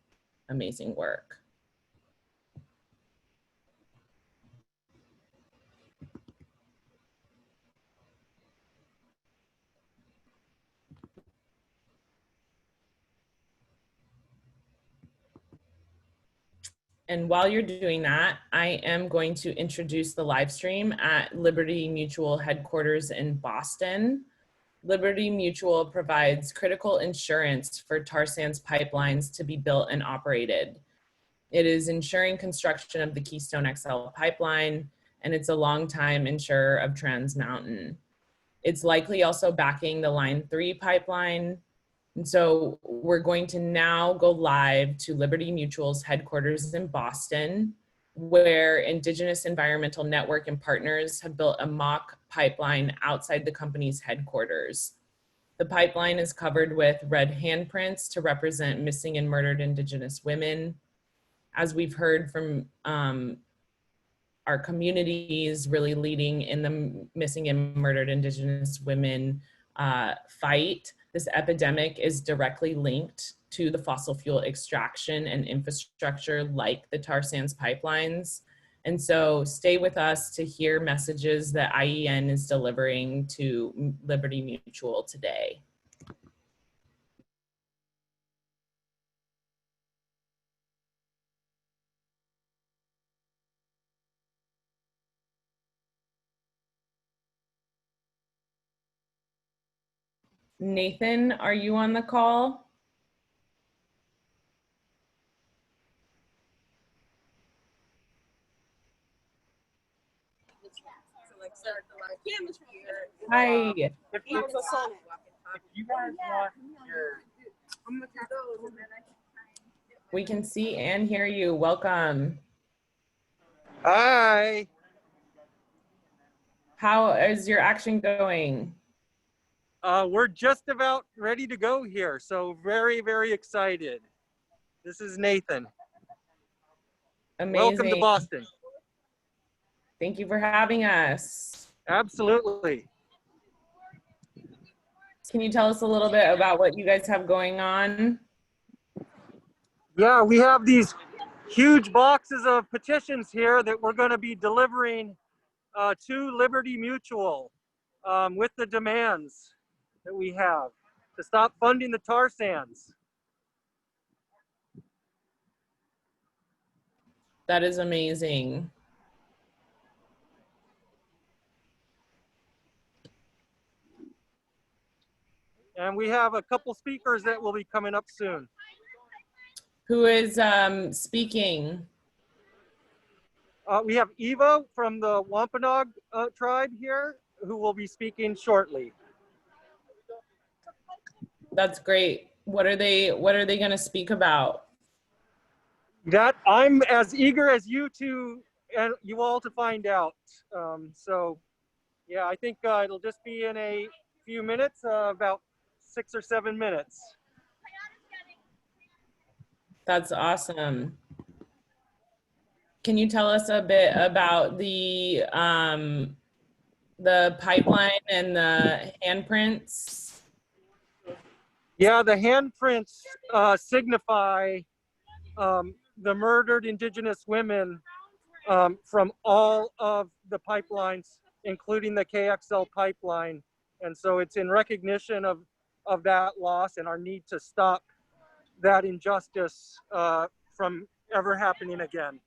amazing work. And while you're doing that, I am going to introduce the live stream at Liberty Mutual headquarters in Boston. Liberty Mutual provides critical insurance for tar sands pipelines to be built and operated. It is insuring construction of the Keystone XL pipeline, and it's a longtime insurer of Trans Mountain. It's likely also backing the Line 3 pipeline. And so we're going to now go live to Liberty Mutual's headquarters in Boston, where Indigenous Environmental Network and partners have built a mock pipeline outside the company's headquarters. The pipeline is covered with red handprints to represent missing and murdered Indigenous women. As we've heard from our communities really leading in the missing and murdered Indigenous women fight, this epidemic is directly linked to the fossil fuel extraction and infrastructure like the tar sands pipelines. And so stay with us to hear messages that IEN is delivering to Liberty Mutual today. Nathan, are you on the call? Hi. If you guys want your We can see and hear you. Welcome. Hi. How is your action going? We're just about ready to go here, so very, very excited. This is Nathan. Amazing. Welcome to Boston. Thank you for having us. Absolutely. Can you tell us a little bit about what you guys have going on? Yeah, we have these huge boxes of petitions here that we're going to be delivering to Liberty Mutual with the demands that we have to stop funding the tar sands. That is amazing. And we have a couple speakers that will be coming up soon. Who is speaking? We have Eva from the Wampanoag tribe here who will be speaking shortly. That's great. What are they going to speak about? That I'm as eager as you two and you all to find out. So yeah, I think it'll just be in a few minutes, about 6 or 7 minutes. That's awesome. Can you tell us a bit about the pipeline and the handprints? Yeah, the handprints signify the murdered Indigenous women from all of the pipelines, including the KXL pipeline. And so it's in recognition of that loss and our need to stop that injustice from ever happening again.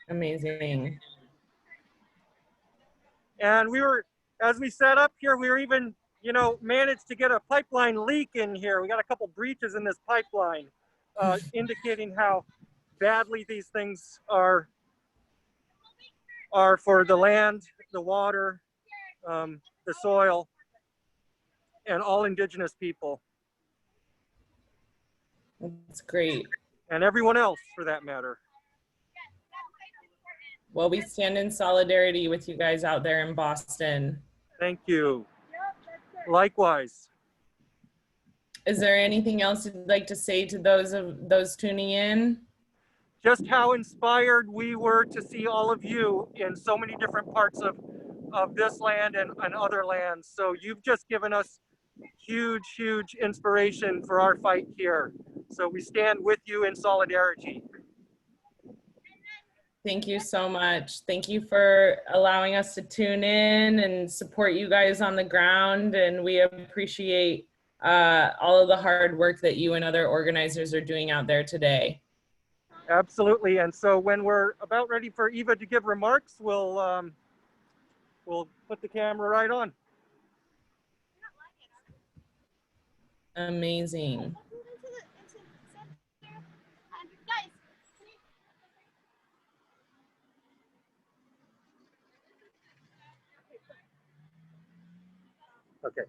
Amazing. And we were, as we set up here, we were even, managed to get a pipeline leak in here. We got a couple breaches in this pipeline, indicating how badly these things are for the land, the water, the soil, and all Indigenous people. That's great. And everyone else, for that matter. Well, we stand in solidarity with you guys out there in Boston. Thank you. Likewise. Is there anything else you'd like to say to those tuning in? Just how inspired we were to see all of you in so many different parts of this land and other lands. So you've just given us huge, huge inspiration for our fight here. So we stand with you in solidarity. Thank you so much. Thank you for allowing us to tune in and support you guys on the ground. And we appreciate all of the hard work that you and other organizers are doing out there today. Absolutely. And so when we're about ready for Eva to give remarks, we'll put the camera right on. Amazing. Okay,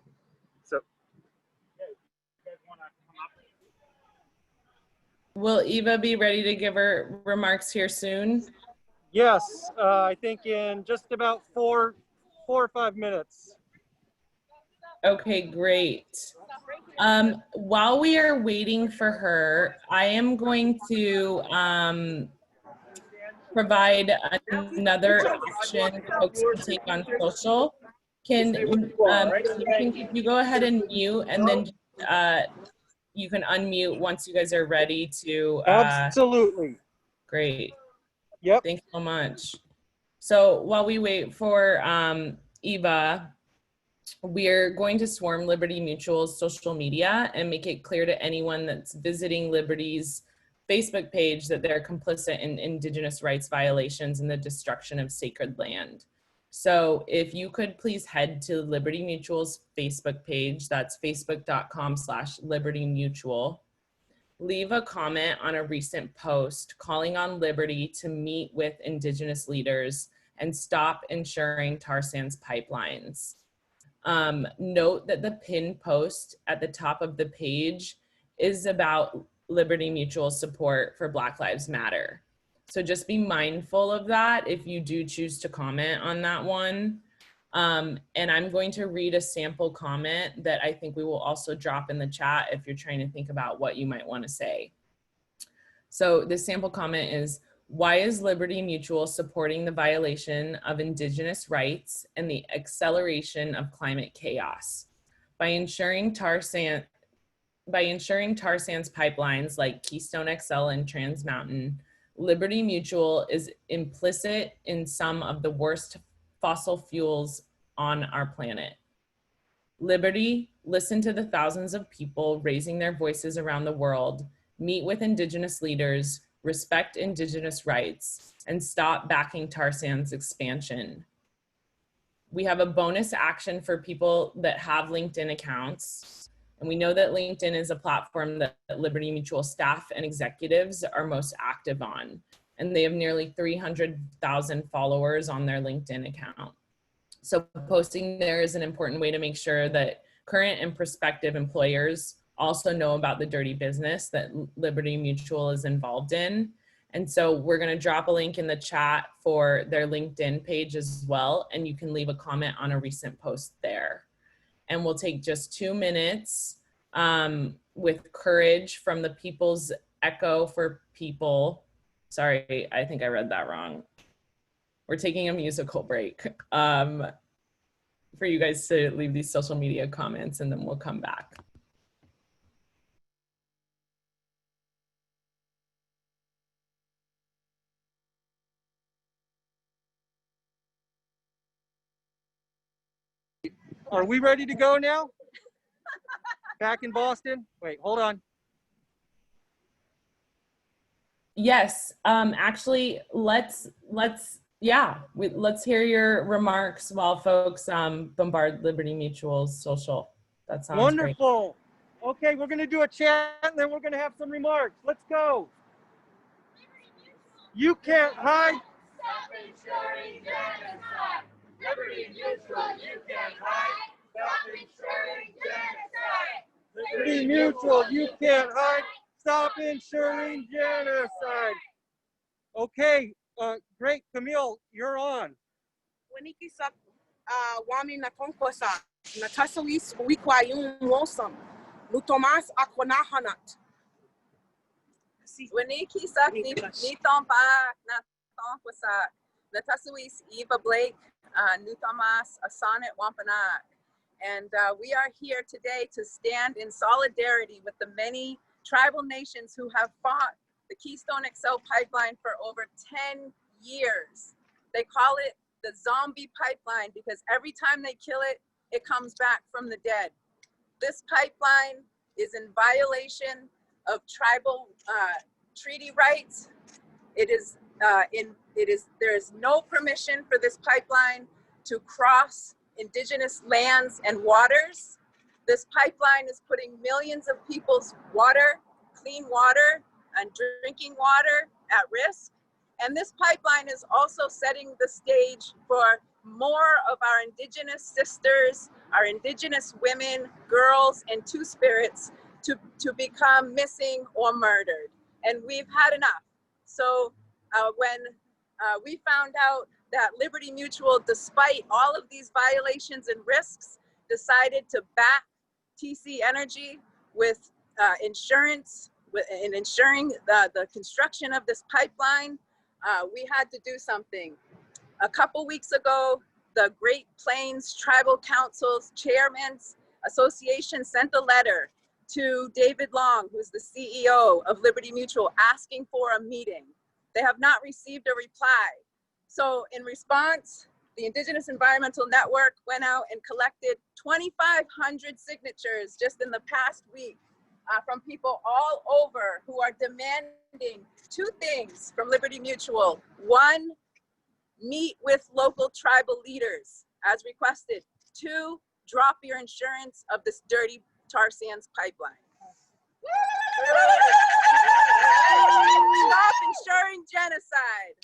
so. Will Eva be ready to give her remarks here soon? Yes, I think in just about 4 or 5 minutes. Okay, great. While we are waiting for her, I am going to provide another action folks can take on social. Can you go ahead and mute, and then you can unmute once you guys are ready to. Absolutely. Great. Yep. Thanks so much. So while we wait for Eva, we're going to swarm Liberty Mutual's social media and make it clear to anyone that's visiting Liberty's Facebook page that they're complicit in Indigenous rights violations and the destruction of sacred land. So if you could please head to Liberty Mutual's Facebook page, that's facebook.com/Liberty Mutual. Leave a comment on a recent post calling on Liberty to meet with Indigenous leaders and stop insuring tar sands pipelines. Note that the pin post at the top of the page is about Liberty Mutual support for Black Lives Matter. So just be mindful of that if you do choose to comment on that one. And I'm going to read a sample comment that I think we will also drop in the chat if you're trying to think about what you might want to say. So this sample comment is, why is Liberty Mutual supporting the violation of Indigenous rights and the acceleration of climate chaos? By insuring tar sands pipelines like Keystone XL and Trans Mountain, Liberty Mutual is implicit in some of the worst fossil fuels on our planet. Liberty, listen to the thousands of people raising their voices around the world, meet with Indigenous leaders, respect Indigenous rights, and stop backing tar sands expansion. We have a bonus action for people that have LinkedIn accounts. And we know that LinkedIn is a platform that Liberty Mutual staff and executives are most active on. And they have nearly 300,000 followers on their LinkedIn account. So posting there is an important way to make sure that current and prospective employers also know about the dirty business that Liberty Mutual is involved in. And so we're going to drop a link in the chat for their LinkedIn page as well. And you can leave a comment on a recent post there. And we'll take just 2 minutes with courage from the People's Echo for People. Sorry, I think I read that wrong. We're taking a musical break for you guys to leave these social media comments, and then we'll come back. Are we ready to go now? Back in Boston? Wait, hold on. Yes, actually, let's hear your remarks while folks bombard Liberty Mutual's social. That sounds wonderful. Great. Okay, we're gonna do a chat and then we're gonna have some remarks. Let's go. You can't hide. Stop ensuring genocide. Liberty Mutual, you can't hide. Stop ensuring genocide. Liberty Mutual, you can't hide. Stop ensuring genocide. Okay, great, Camille, you're on. Waniki sa wami na konkosa na tasawis wikwa yung wosam lutomas akonahanat. Waniki sa nitong pa na konkosa na tasawis Eva Blake nutomas asanet wampanak. And we are here today to stand in solidarity with the many tribal nations who have fought the Keystone XL pipeline for over 10 years. They call it the zombie pipeline because every time they kill it, it comes back from the dead. This pipeline is in violation of tribal treaty rights. There is no permission for this pipeline to cross Indigenous lands and waters. This pipeline is putting millions of people's water, clean water, and drinking water at risk. And this pipeline is also setting the stage for more of our Indigenous sisters, our Indigenous women, girls, and two-spirits to become missing or murdered. And we've had enough. So when we found out that Liberty Mutual, despite all of these violations and risks, decided to back TC Energy with insurance in ensuring the construction of this pipeline, we had to do something. A couple weeks ago, the Great Plains Tribal Council's Chairman's Association sent a letter to David Long, who's the CEO of Liberty Mutual, asking for a meeting. They have not received a reply. So in response, the Indigenous Environmental Network went out and collected 2,500 signatures just in the past week from people all over who are demanding two things from Liberty Mutual. One, meet with local tribal leaders as requested. Two, drop your insurance of this dirty tar sands pipeline. Stop ensuring genocide.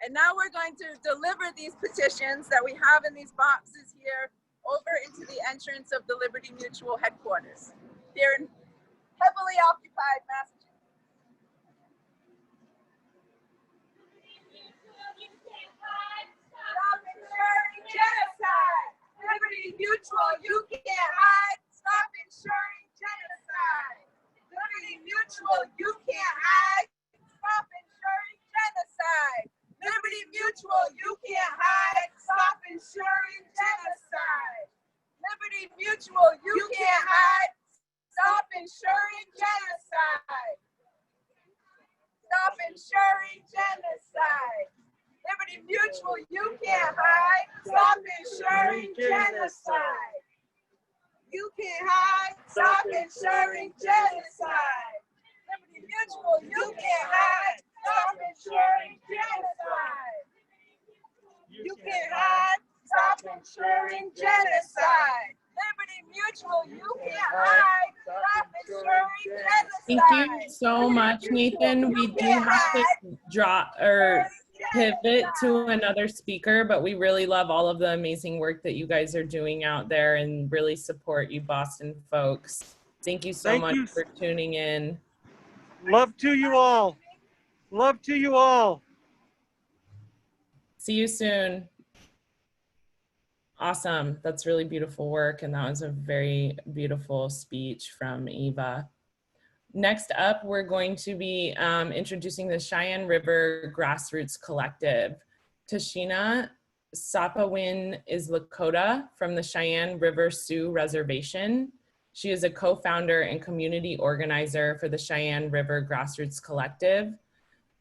And now we're going to deliver these petitions that we have in these boxes here over into the entrance of the Liberty Mutual headquarters here in heavily occupied Massachusetts. Stop ensuring genocide. Liberty Mutual, you can't hide. Stop ensuring genocide. Liberty Mutual, you can't hide. Stop ensuring genocide. Liberty Mutual, you can't hide. Stop ensuring genocide. Liberty Mutual, you can't hide. Stop ensuring genocide. Stop ensuring genocide. Liberty Mutual, you can't hide. Stop ensuring genocide. You can't hide. Stop ensuring genocide. Liberty Mutual, you can't hide. Stop ensuring genocide. You can't hide. Stop ensuring genocide. Liberty Mutual, you can't hide. Stop ensuring genocide. Thank you so much, Nathan. We do have to drop or pivot to another speaker, but we really love all of the amazing work that you guys are doing out there and really support you Boston folks. Thank you so much for tuning in. Love to you all. Love to you all. See you soon. Awesome. That's really beautiful work. And that was a very beautiful speech from Eva. Next up, we're going to be introducing the Cheyenne River Grassroots Collective. TaŠina Sapawin is Lakota from the Cheyenne River Sioux Reservation. She is a co-founder and community organizer for the Cheyenne River Grassroots Collective.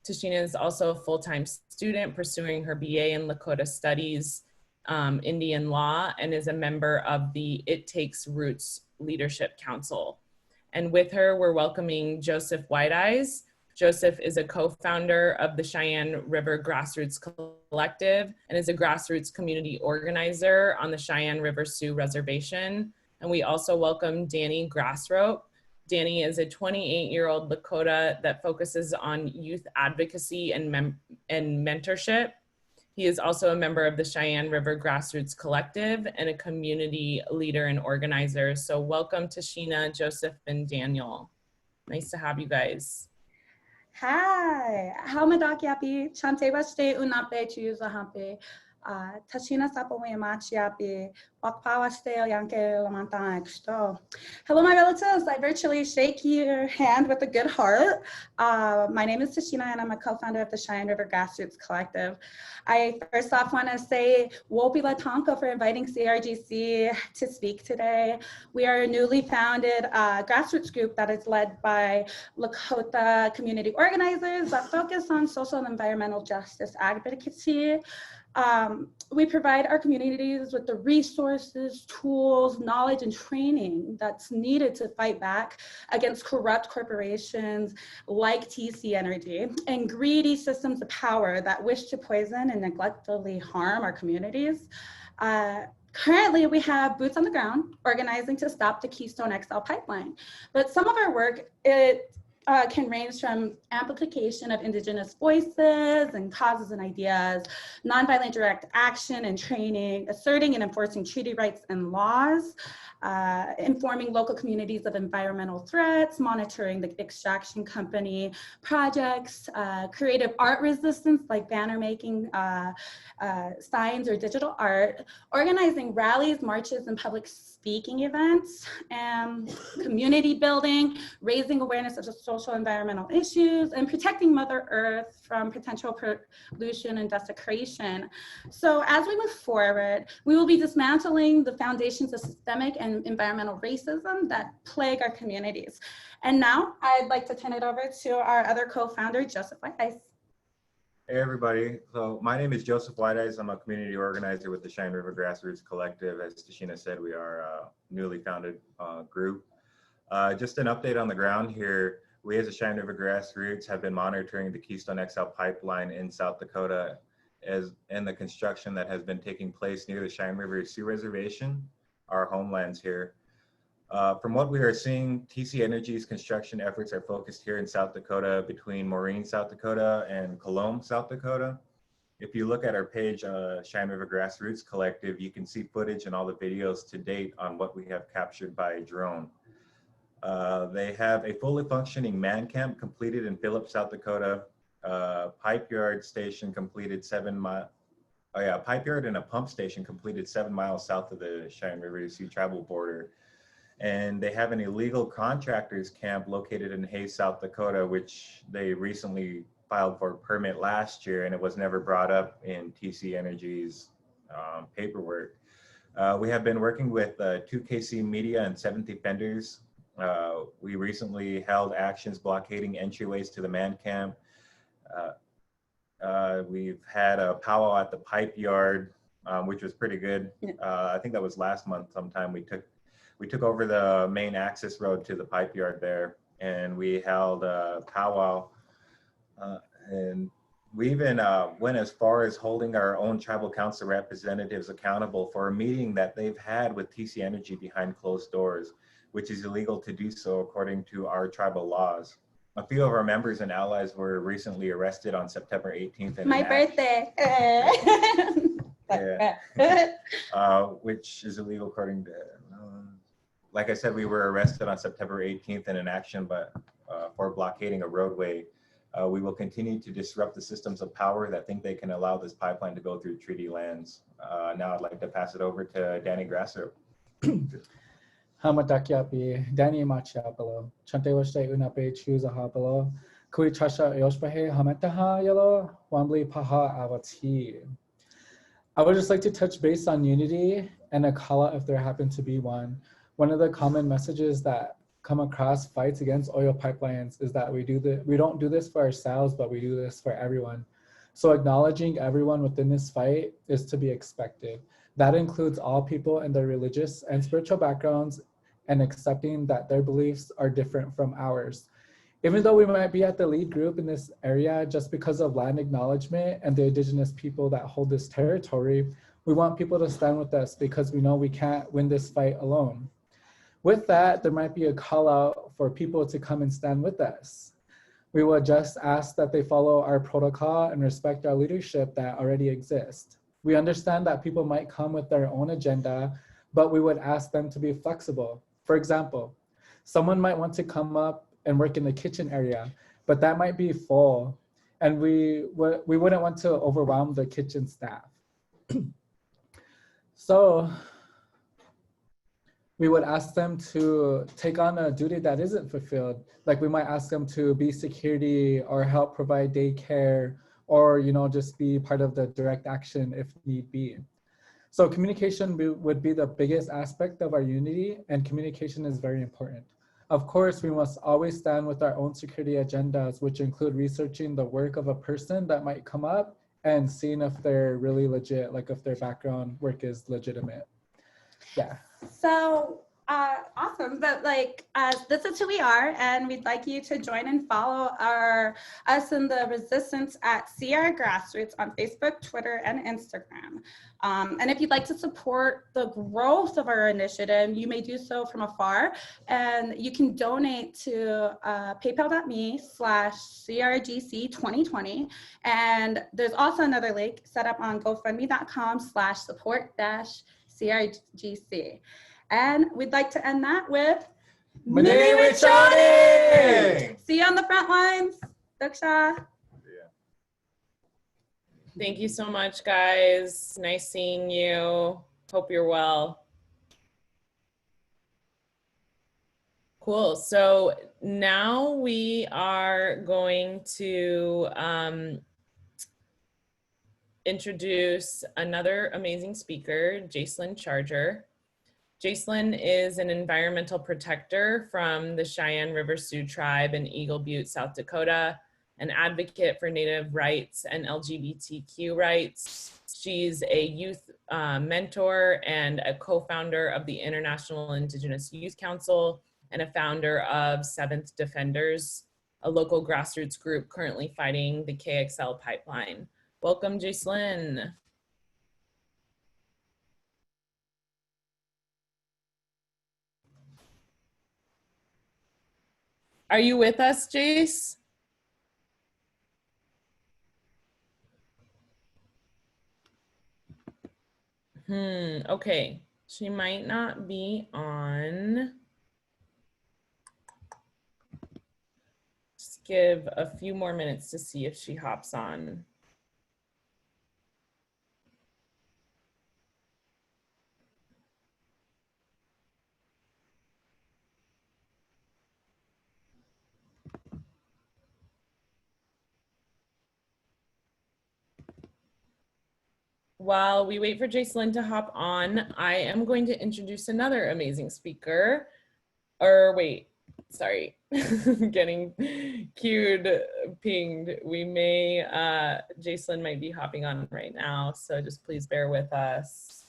TaŠina is also a full-time student pursuing her BA in Lakota Studies, Indian Law, and is a member of the It Takes Roots Leadership Council. And with her, we're welcoming Joseph White-Eyes. Joseph is a co-founder of the Cheyenne River Grassroots Collective and is a grassroots community organizer on the Cheyenne River Sioux Reservation. And we also welcome Danny Grassrope. Danny is a 28-year-old Lakota that focuses on youth advocacy and mentorship. He is also a member of the Cheyenne River Grassroots Collective and a community leader and organizer. So welcome TaŠina, Joseph, and Daniel. Nice to have you guys. Hi, Haumadakyapi, Chante Baste Unape Chuyuzahampe, TaŠina Sapawin Machiapi, Wakpawaste Yanke Lamantan Exto. Hello, my relatives. I virtually shake your hand with a good heart. My name is TaŠina, and I'm a co-founder of the Cheyenne River Grassroots Collective. I first off want to say Wopi Latonka for inviting CRGC to speak today. We are a newly founded grassroots group that is led by Lakota community organizers that focus on social and environmental justice advocacy. We provide our communities with the resources, tools, knowledge, and training that's needed to fight back against corrupt corporations like TC Energy and greedy systems of power that wish to poison and neglectfully harm our communities. Currently, we have boots on the ground organizing to stop the Keystone XL pipeline. But some of our work, can range from amplification of Indigenous voices and causes and ideas, nonviolent direct action and training, asserting and enforcing treaty rights and laws, informing local communities of environmental threats, monitoring the extraction company projects, creative art resistance like banner making, signs or digital art, organizing rallies, marches, and public speaking events, and community building, raising awareness of the social environmental issues, and protecting Mother Earth from potential pollution and desecration. So as we move forward, we will be dismantling the foundations of systemic and environmental racism that plague our communities. And now I'd like to turn it over to our other co-founder, Joseph White-Eyes. Hey everybody, so my name is Joseph White-Eyes. I'm a community organizer with the Cheyenne River Grassroots Collective. As TaŠina said, we are a newly founded group. Just an update on the ground here. We as the Cheyenne River Grassroots have been monitoring the Keystone XL pipeline in South Dakota and the construction that has been taking place near the Cheyenne River Sioux Reservation, our homelands here. From what we are seeing, TC Energy's construction efforts are focused here in South Dakota between Maureen, South Dakota and Colomb, South Dakota. if you look at our page, Cheyenne River Grassroots Collective, you can see footage and all the videos to date on what we have captured by drone. They have a fully functioning man camp completed in Phillips, South Dakota, pipe yard station completed 7 miles. Oh yeah, pipe yard and a pump station completed 7 miles south of the Cheyenne River to Sioux tribal border. And they have an illegal contractors camp located in Hays, South Dakota, which they recently filed for a permit last year, and it was never brought up in TC Energy's paperwork. We have been working with 2KC Media and Seventh Defenders. We recently held actions blockading entryways to the man camp. We've had a powwow at the pipe yard, which was pretty good. I think that was last month sometime. We took over the main access road to the pipe yard there, and we held a powwow. And we even went as far as holding our own tribal council representatives accountable for a meeting that they've had with TC Energy behind closed doors, which is illegal to do so according to our tribal laws. A few of our members and allies were recently arrested on September 18th. My birthday. Which is illegal according to, like I said, we were arrested on September 18th in an action for blockading a roadway. We will continue to disrupt the systems of power that think they can allow this pipeline to go through treaty lands. Now I'd like to pass it over to Danny Grassrope. Hamadakiapi, Danny Machiapalo, Chantewashte Unape Chusa Hapalo, Kui Chasha Yoshpahe Hametaha Yellow, Wambly Paha Avati. I would just like to touch base on unity and a call out if there happened to be one. One of the common messages that come across fights against oil pipelines is that we don't do this for ourselves, but we do this for everyone. So acknowledging everyone within this fight is to be expected. That includes all people and their religious and spiritual backgrounds, and accepting that their beliefs are different from ours. Even though we might be at the lead group in this area, just because of land acknowledgement and the Indigenous people that hold this territory, we want people to stand with us because we know we can't win this fight alone. With that, there might be a call out for people to come and stand with us. We will just ask that they follow our protocol and respect our leadership that already exists. We understand that people might come with their own agenda, but we would ask them to be flexible. For example, someone might want to come up and work in the kitchen area, but that might be full, and we wouldn't want to overwhelm the kitchen staff. So we would ask them to take on a duty that isn't fulfilled. Like we might ask them to be security or help provide daycare, or just be part of the direct action if need be. So communication would be the biggest aspect of our unity, and communication is very important. Of course, we must always stand with our own security agendas, which include researching the work of a person that might come up and seeing if they're really legit, like if their background work is legitimate. Yeah. So awesome. But this is who we are, and we'd like you to join and follow us in the resistance at CR Grassroots on Facebook, Twitter, and Instagram. And if you'd like to support the growth of our initiative, you may do so from afar, and you can donate to paypal.me/CRGC2020. And there's also another link set up on GoFundMe.com/support-CRGC. And we'd like to end that with Mnicojou! See you on the front lines. Daksha. Thank you so much, guys. Nice seeing you. Hope you're well. Cool. So now we are going to introduce another amazing speaker, Jasilyn Charger. Jasilyn is an environmental protector from the Cheyenne River Sioux tribe in Eagle Butte, South Dakota, an advocate for Native rights and LGBTQ rights. She's a youth mentor and a co-founder of the International Indigenous Youth Council and a founder of Seventh Defenders, a local grassroots group currently fighting the KXL pipeline. Welcome, Jasilyn. Are you with us, Jace? Okay. She might not be on. Just give a few more minutes to see if she hops on. While we wait for Jasilyn to hop on, I am going to introduce another amazing speaker. Or wait, sorry, getting queued, pinged. We may, Jasilyn might be hopping on right now, so just please bear with us.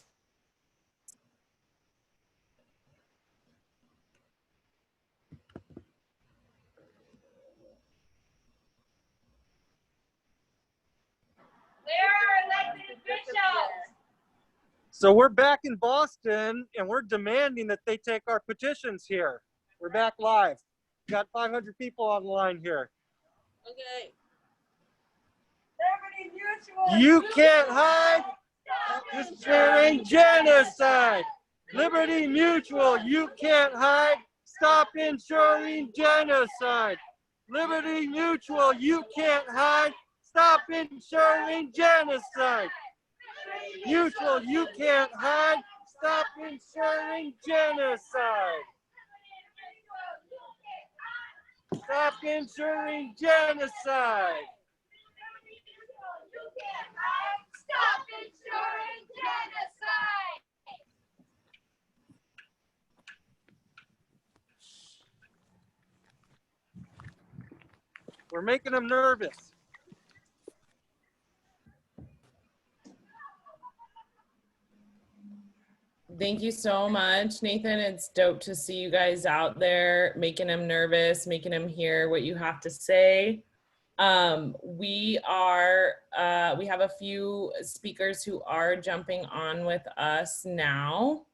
So we're back in Boston and we're demanding that they take our petitions here. We're back live. We got 500 people online here. Okay. You can't hide. This ain't genocide. Liberty Mutual, you can't hide. Stop ensuring genocide. Liberty Mutual, you can't hide. Stop ensuring genocide. Mutual, you can't hide. Stop ensuring genocide. Stop ensuring genocide. Stop ensuring genocide. We're making them nervous. Thank you so much, Nathan. It's dope to see you guys out there, making them nervous, making them hear what you have to say. We have a few speakers who are jumping on with us now.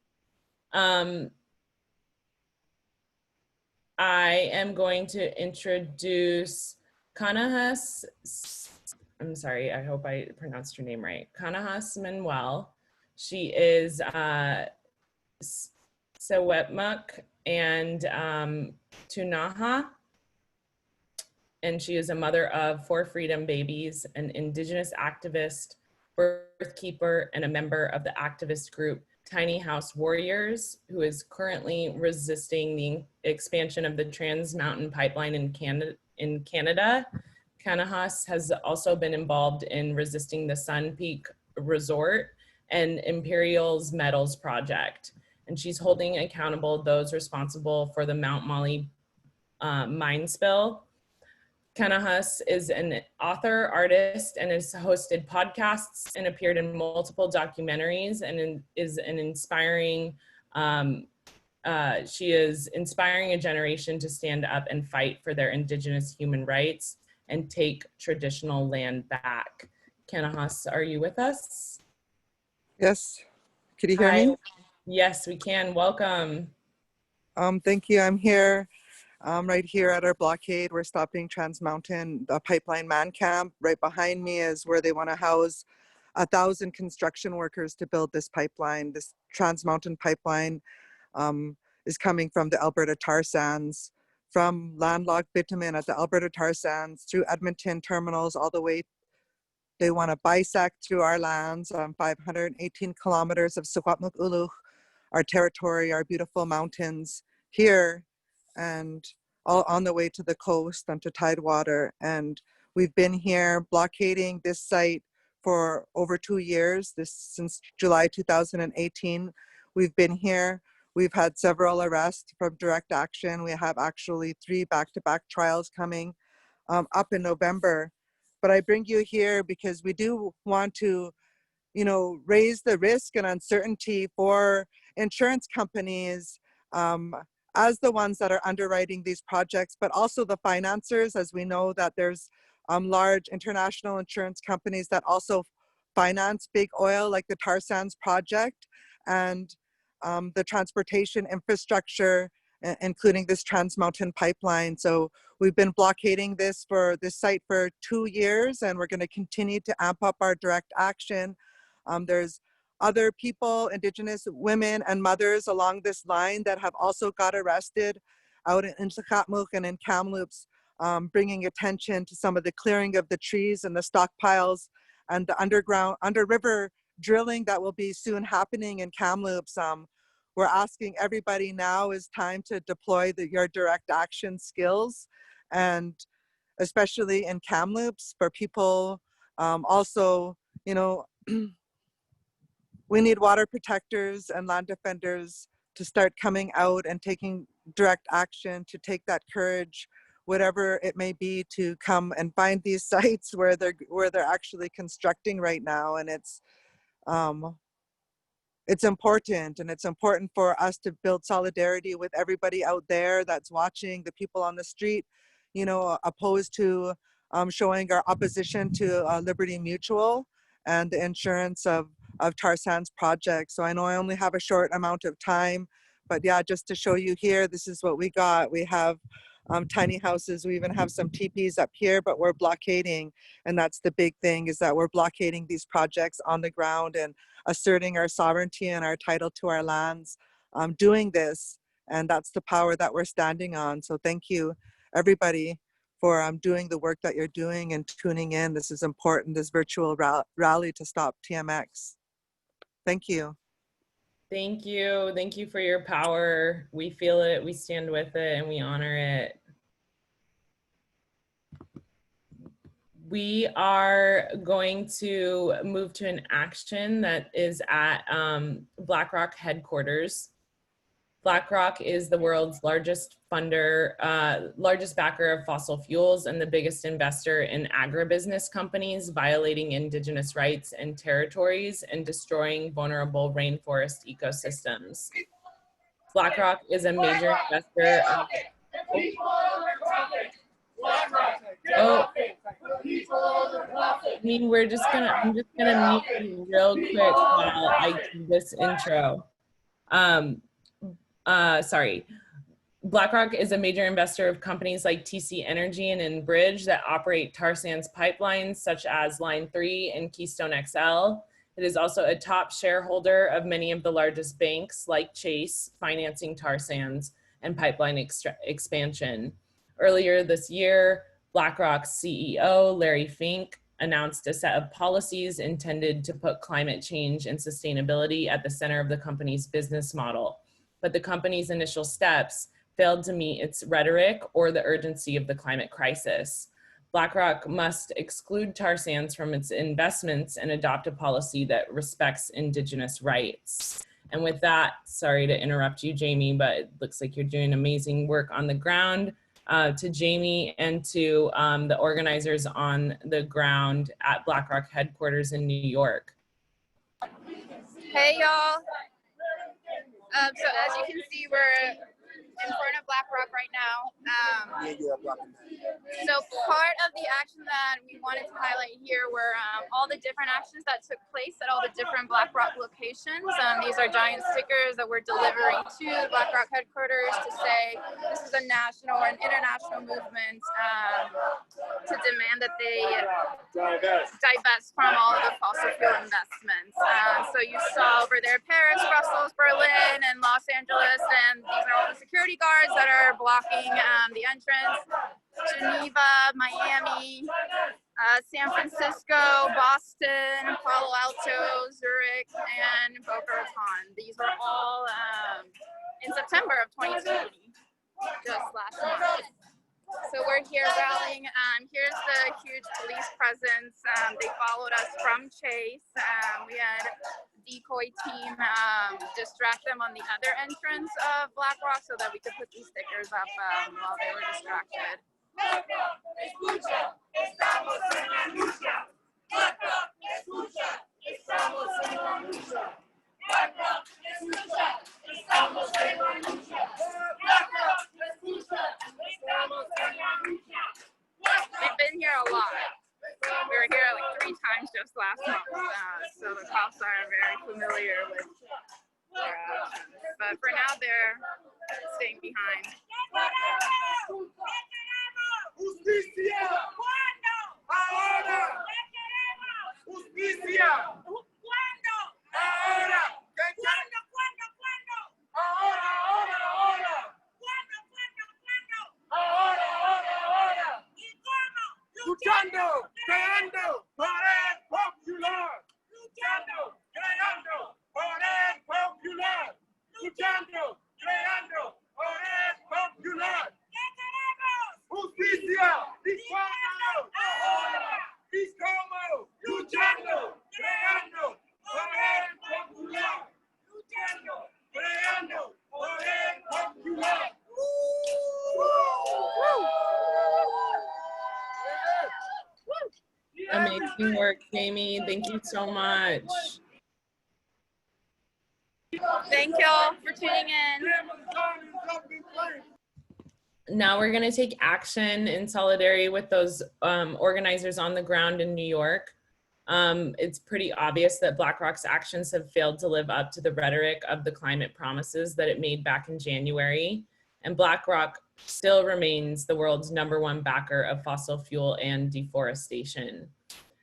I am going to introduce Kanahus. I'm sorry, I hope I pronounced your name right. Kanahus Manuel. She is Secwepemc and Tunaha. And she is a mother of 4 freedom babies, an Indigenous activist, birth keeper, and a member of the activist group Tiny House Warriors, who is currently resisting the expansion of the Trans Mountain Pipeline in Canada. Kanahus has also been involved in resisting the Sun Peak Resort and Imperial's Metals Project. And she's holding accountable those responsible for the Mount Molly mine spill. Kanahus is an author, artist, and has hosted podcasts and appeared in multiple documentaries and is an inspiring, she is inspiring a generation to stand up and fight for their Indigenous human rights and take traditional land back. Kanahus, are you with us? Yes. Can you hear me? Yes, we can. Welcome. Thank you. I'm here. Right here at our blockade. We're stopping Trans Mountain, the pipeline man camp. Right behind me is where they want to house 1,000 construction workers to build this pipeline. This Trans Mountain pipeline is coming from the Alberta tar sands, from landlocked bitumen at the Alberta tar sands through Edmonton terminals all the way. They want to bisect through our lands, 518 kilometers of Secwepemc, our territory, our beautiful mountains here, and all on the way to the coast and to Tidewater. And we've been here blockading this site for over 2 years, since July 2018. We've been here. We've had several arrests from direct action. We have actually 3 back-to-back trials coming up in November. But I bring you here because we do want to, raise the risk and uncertainty for insurance companies as the ones that are underwriting these projects, but also the financiers, as we know that there's large international insurance companies that also finance big oil, like the tar sands project, and the transportation infrastructure, including this Trans Mountain pipeline. So we've been blockading this site for 2 years, and we're going to continue to amp up our direct action. There's other people, Indigenous women and mothers along this line that have also got arrested out in Secwepemc and in Kamloops, bringing attention to some of the clearing of the trees and the stockpiles and the under river drilling that will be soon happening in Kamloops. We're asking everybody now is time to deploy your direct action skills, and especially in Kamloops for people. Also, you know, we need water protectors and land defenders to start coming out and taking direct action, to take that courage, whatever it may be, to come and find these sites where they're actually constructing right now. And it's important, and it's important for us to build solidarity with everybody out there that's watching, the people on the street, you know, opposed to showing our opposition to Liberty Mutual and the insurance of tar sands projects. So I know I only have a short amount of time, but yeah, just to show you here, this is what we got. We have tiny houses. We even have some teepees up here, but we're blockading. And that's the big thing, is that we're blockading these projects on the ground and asserting our sovereignty and our title to our lands, doing this. And that's the power that we're standing on. So thank you, everybody, for doing the work that you're doing and tuning in. This is important, this virtual rally to stop TMX. Thank you. Thank you. Thank you for your power. We feel it, we stand with it, and we honor it. We are going to move to an action that is at BlackRock headquarters. BlackRock is the world's largest funder, largest backer of fossil fuels, and the biggest investor in agribusiness companies violating Indigenous rights and territories and destroying vulnerable rainforest ecosystems. BlackRock is a major investor of I mean, I'm just gonna mute you real quick while I do this intro. Sorry. BlackRock is a major investor of companies like TC Energy and Enbridge that operate tar sands pipelines such as Line 3 and Keystone XL. It is also a top shareholder of many of the largest banks like Chase, financing tar sands and pipeline expansion. Earlier this year, BlackRock's CEO, Larry Fink, announced a set of policies intended to put climate change and sustainability at the center of the company's business model. But the company's initial steps failed to meet its rhetoric or the urgency of the climate crisis. BlackRock must exclude tar sands from its investments and adopt a policy that respects Indigenous rights. And with that, sorry to interrupt you, Jamie, but it looks like you're doing amazing work on the ground. To Jamie and to the organizers on the ground at BlackRock headquarters in New York. Hey, y'all. So as you can see, we're in front of BlackRock right now. So part of the action that we wanted to highlight here were all the different actions that took place at all the different BlackRock locations. These are giant stickers that we're delivering to BlackRock headquarters to say this is a national and international movement to demand that they divest from all of the fossil fuel investments. So you saw over there Paris, Brussels, Berlin, and Los Angeles, and these are all the security guards that are blocking the entrance. Geneva, Miami, San Francisco, Boston, Palo Alto, Zurich, and Boca Raton. These were all in September of 2020, just last month. So we're here rallying. Here's the huge police presence. They followed us from Chase. We had a decoy team distract them on the other entrance of BlackRock so that we could put these stickers up while they were distracted. We've been here a lot. We were here like 3 times just last month, so the cops are very familiar with their actions. But for now, they're staying behind. Justicia. Ahora. Justicia. ¿Cuándo? luchando, creando poder popular, luchando, creando poder popular. ¿Qué queremos? Justicia, dispónganos ahora. ¿Y cómo? Luchando, creando poder popular, luchando, creando poder popular. Amazing work, Jamie. Thank you so much. Thank y'all for tuning in. Now we're going to take action in solidarity with those organizers on the ground in New York. It's pretty obvious that BlackRock's actions have failed to live up to the rhetoric of the climate promises that it made back in January. And BlackRock still remains the world's #1 backer of fossil fuel and deforestation.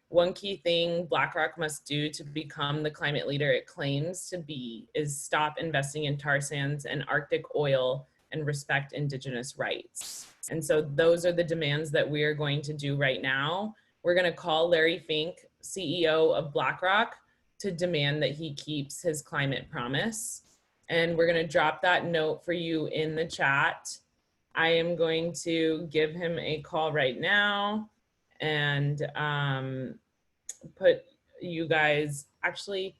One key thing BlackRock must do to become the climate leader it claims to be is stop investing in tar sands and Arctic oil and respect Indigenous rights. And so those are the demands that we are going to do right now. We're going to call Larry Fink, CEO of BlackRock, to demand that he keeps his climate promise. And we're going to drop that note for you in the chat. I am going to give him a call right now and put you guys, actually,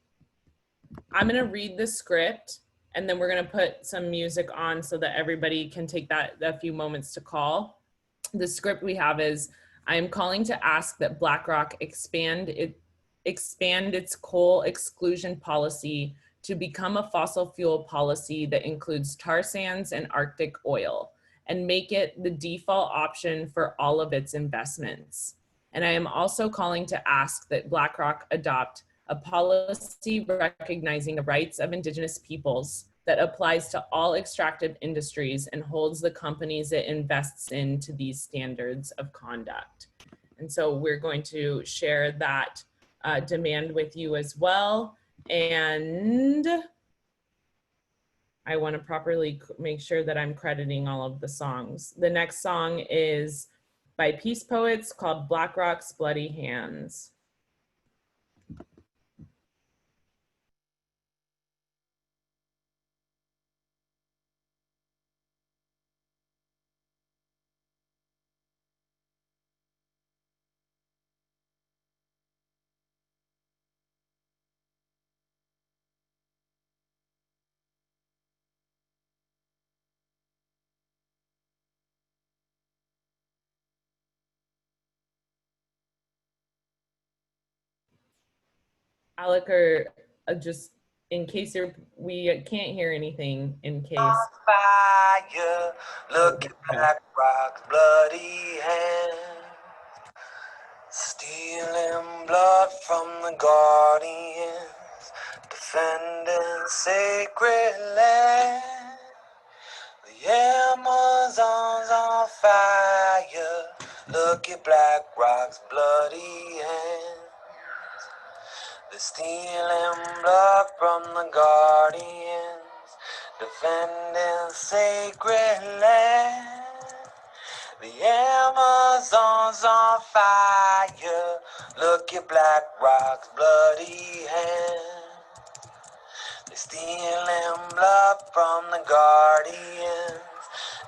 I'm going to read the script and then we're going to put some music on so that everybody can take a few moments to call. The script we have is, I am calling to ask that BlackRock expand its coal exclusion policy to become a fossil fuel policy that includes tar sands and Arctic oil, and make it the default option for all of its investments. And I am also calling to ask that BlackRock adopt a policy recognizing the rights of Indigenous peoples that applies to all extractive industries and holds the companies it invests in to these standards of conduct. And so we're going to share that demand with you as well. And I want to properly make sure that I'm crediting all of the songs. The next song is by Peace Poets called BlackRock's Bloody Hands. Alec, or just in case we can't hear anything, in case. Fire, look at BlackRock's bloody hand, stealing blood from the guardians, defending sacred land. The Amazon's on fire, look at BlackRock's bloody hand. They're stealing blood from the guardians, defending sacred land. The Amazon's on fire, look at BlackRock's bloody hand. They're stealing blood from the guardians,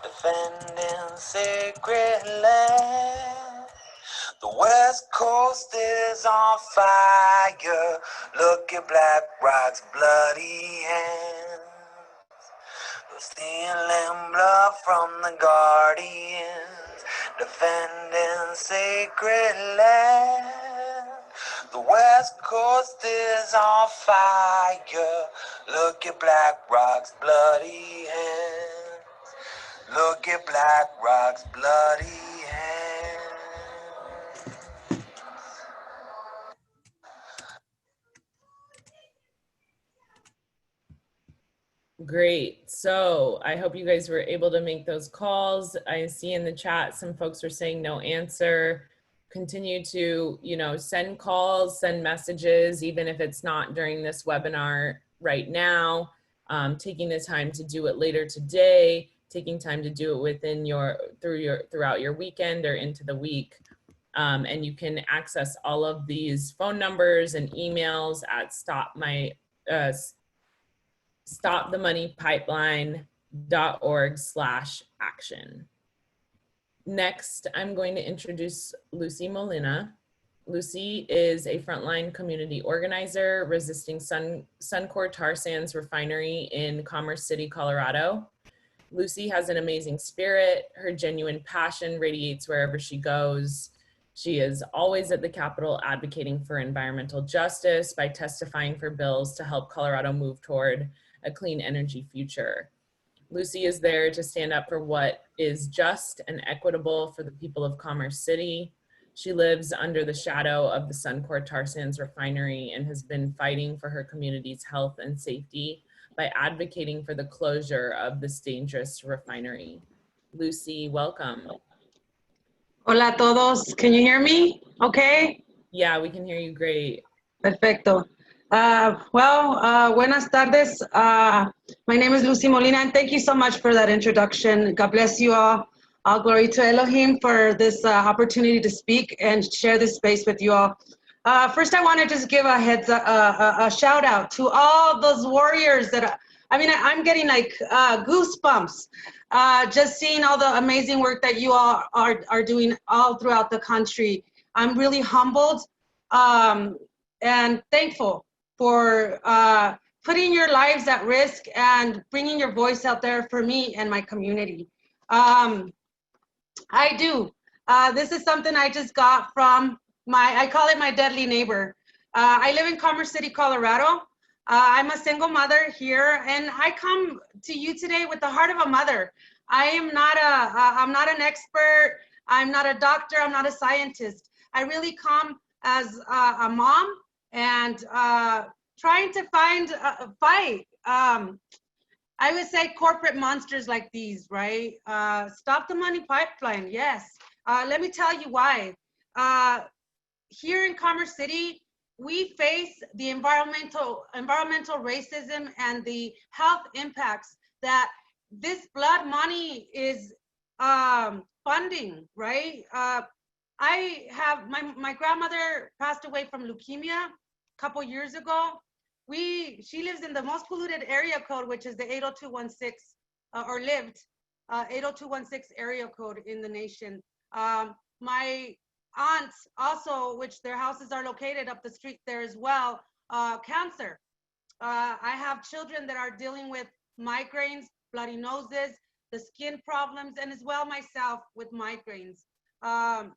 defending sacred land. The West Coast is on fire, look at BlackRock's bloody hands. They're stealing blood from the guardians, defending sacred land. The West Coast is on fire, look at BlackRock's bloody hands. Look at BlackRock's bloody hands. Great. So I hope you guys were able to make those calls. I see in the chat some folks are saying no answer. Continue to, send calls, send messages, even if it's not during this webinar right now. Taking the time to do it later today, taking time to do it within throughout your weekend or into the week. And you can access all of these phone numbers and emails at stopthemoneypipeline.org/action. Next, I'm going to introduce Lucy Molina. Lucy is a frontline community organizer resisting Suncor tar sands refinery in Commerce City, Colorado. Lucy has an amazing spirit. Her genuine passion radiates wherever she goes. She is always at the Capitol advocating for environmental justice by testifying for bills to help Colorado move toward a clean energy future. Lucy is there to stand up for what is just and equitable for the people of Commerce City. She lives under the shadow of the Suncor tar sands refinery and has been fighting for her community's health and safety by advocating for the closure of this dangerous refinery. Lucy, welcome. Hola a todos. Can you hear me? Okay. Yeah, we can hear you great. Perfecto. Buenas tardes. My name is Lucy Molina, and thank you so much for that introduction. God bless you all. All glory to Elohim for this opportunity to speak and share this space with you all. First, I want to just give a shout out to all those warriors that, I'm getting like goosebumps just seeing all the amazing work that you all are doing all throughout the country. I'm really humbled and thankful for putting your lives at risk and bringing your voice out there for me and my community. This is something I just got from I call it my deadly neighbor. I live in Commerce City, Colorado. I'm a single mother here, and I come to you today with the heart of a mother. I'm not an expert. I'm not a doctor. I'm not a scientist. I really come as a mom and trying to fight. I would say corporate monsters like these, right? Stop the money pipeline, yes. Let me tell you why. Here in Commerce City, we face the environmental racism and the health impacts that this blood money is funding, right? I have, my grandmother passed away from leukemia a couple years ago. She lives in the most polluted area code, which is the 80216, or lived 80216 area code in the nation. My aunts also, which their houses are located up the street there as well, cancer. I have children that are dealing with migraines, bloody noses, the skin problems, and as well myself with migraines. I've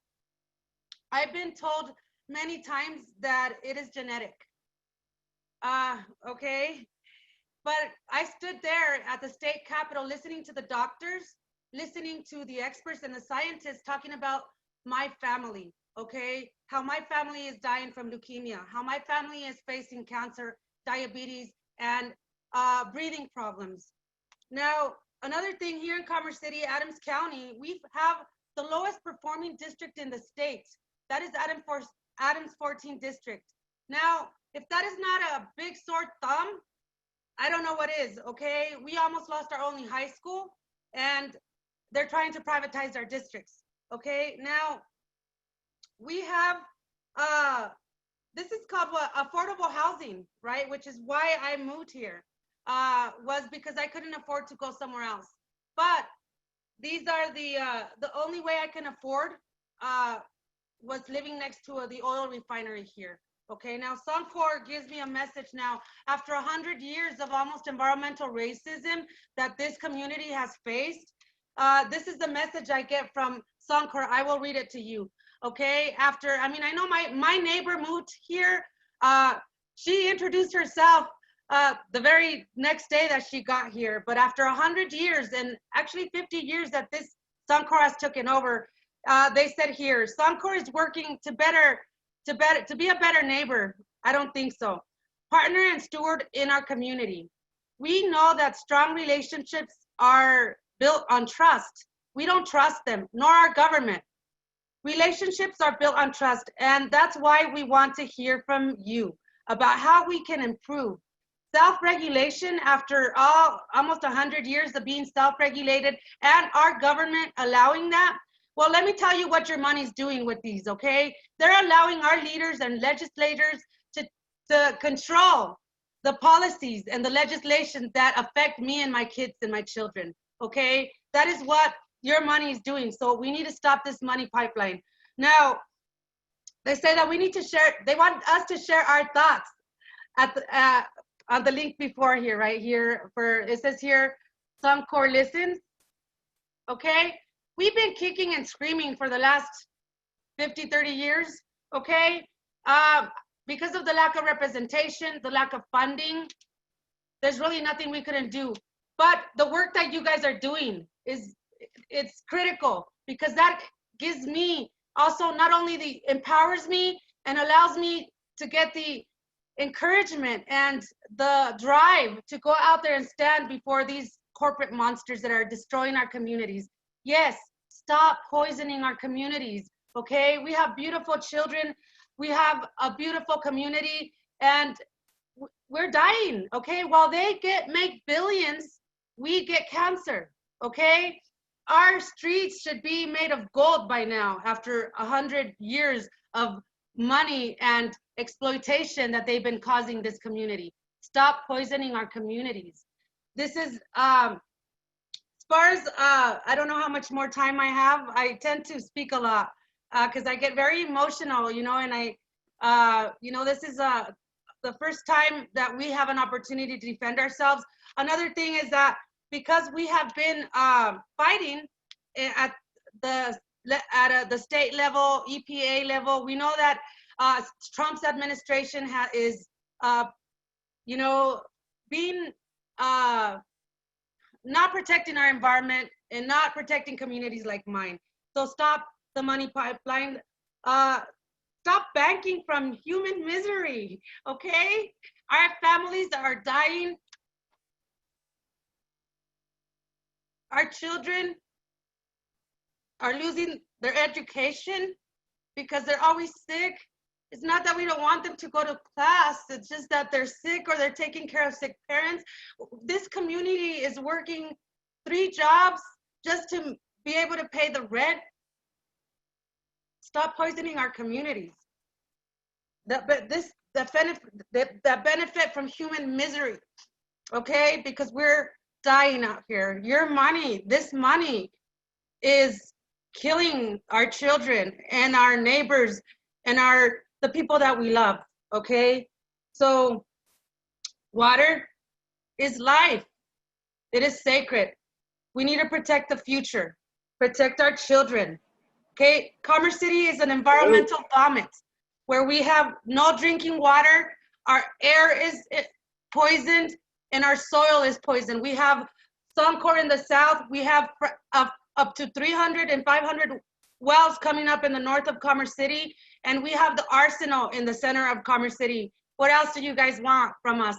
been told many times that it is genetic. Okay, but I stood there at the state capitol listening to the doctors, listening to the experts and the scientists talking about my family, okay? How my family is dying from leukemia, how my family is facing cancer, diabetes, and breathing problems. Now, another thing here in Commerce City, Adams County, we have the lowest performing district in the state. That is Adams 14 district. Now, if that is not a big sore thumb, I don't know what is, okay? We almost lost our only high school, and they're trying to privatize our districts, okay? Now, we have, this is called what? Affordable housing, right? Which is why I moved here, was because I couldn't afford to go somewhere else. But these are the only way I can afford was living next to the oil refinery here. Okay, now Suncor gives me a message now, after 100 years of almost environmental racism that this community has faced. This is the message I get from Suncor. I will read it to you. Okay, I know my neighbor moved here. She introduced herself the very next day that she got here, but after 100 years and actually 50 years that this Suncor has taken over, they said here, Suncor is working to be a better neighbor. I don't think so. Partner and steward in our community. We know that strong relationships are built on trust. We don't trust them, nor our government. Relationships are built on trust, and that's why we want to hear from you about how we can improve. Self-regulation, after almost 100 years of being self-regulated and our government allowing that, Well, let me tell you what your money's doing with these, okay? They're allowing our leaders and legislators to control the policies and the legislation that affect me and my kids and my children, okay? That is what your money is doing. So we need to stop this money pipeline. Now, they say that we need to share, they want us to share our thoughts at the, on the link before here, right here, it says here, Suncor listens, okay? We've been kicking and screaming for the last 50, 30 years, okay? Because of the lack of representation, the lack of funding, there's really nothing we couldn't do. But the work that you guys are doing it's critical, because that gives me also not only empowers me and allows me to get the encouragement and the drive to go out there and stand before these corporate monsters that are destroying our communities. Yes, stop poisoning our communities, okay? We have beautiful children. We have a beautiful community, and we're dying, okay? While they make billions, we get cancer, okay? Our streets should be made of gold by now, after 100 years of money and exploitation that they've been causing this community. Stop poisoning our communities. This is, as far as, I don't know how much more time I have. I tend to speak a lot because I get very emotional, you know, and you know, this is the first time that we have an opportunity to defend ourselves. Another thing is that because we have been fighting at the state level, EPA level, we know that Trump's administration is, you know, being not protecting our environment and not protecting communities like mine. So stop the money pipeline. Stop banking from human misery, okay? Our families are dying. Our children are losing their education because they're always sick. It's not that we don't want them to go to class. It's just that they're sick or they're taking care of sick parents. This community is working 3 jobs just to be able to pay the rent. Stop poisoning our communities. That benefit from human misery, okay? Because we're dying out here. Your money, this money is killing our children and our neighbors and the people that we love, okay? So water is life. It is sacred. We need to protect the future, protect our children, okay? Commerce City is an environmental vomit where we have no drinking water, our air is poisoned, and our soil is poisoned. We have Suncor in the south. We have up to 300 and 500 wells coming up in the north of Commerce City, and we have the arsenal in the center of Commerce City. What else do you guys want from us?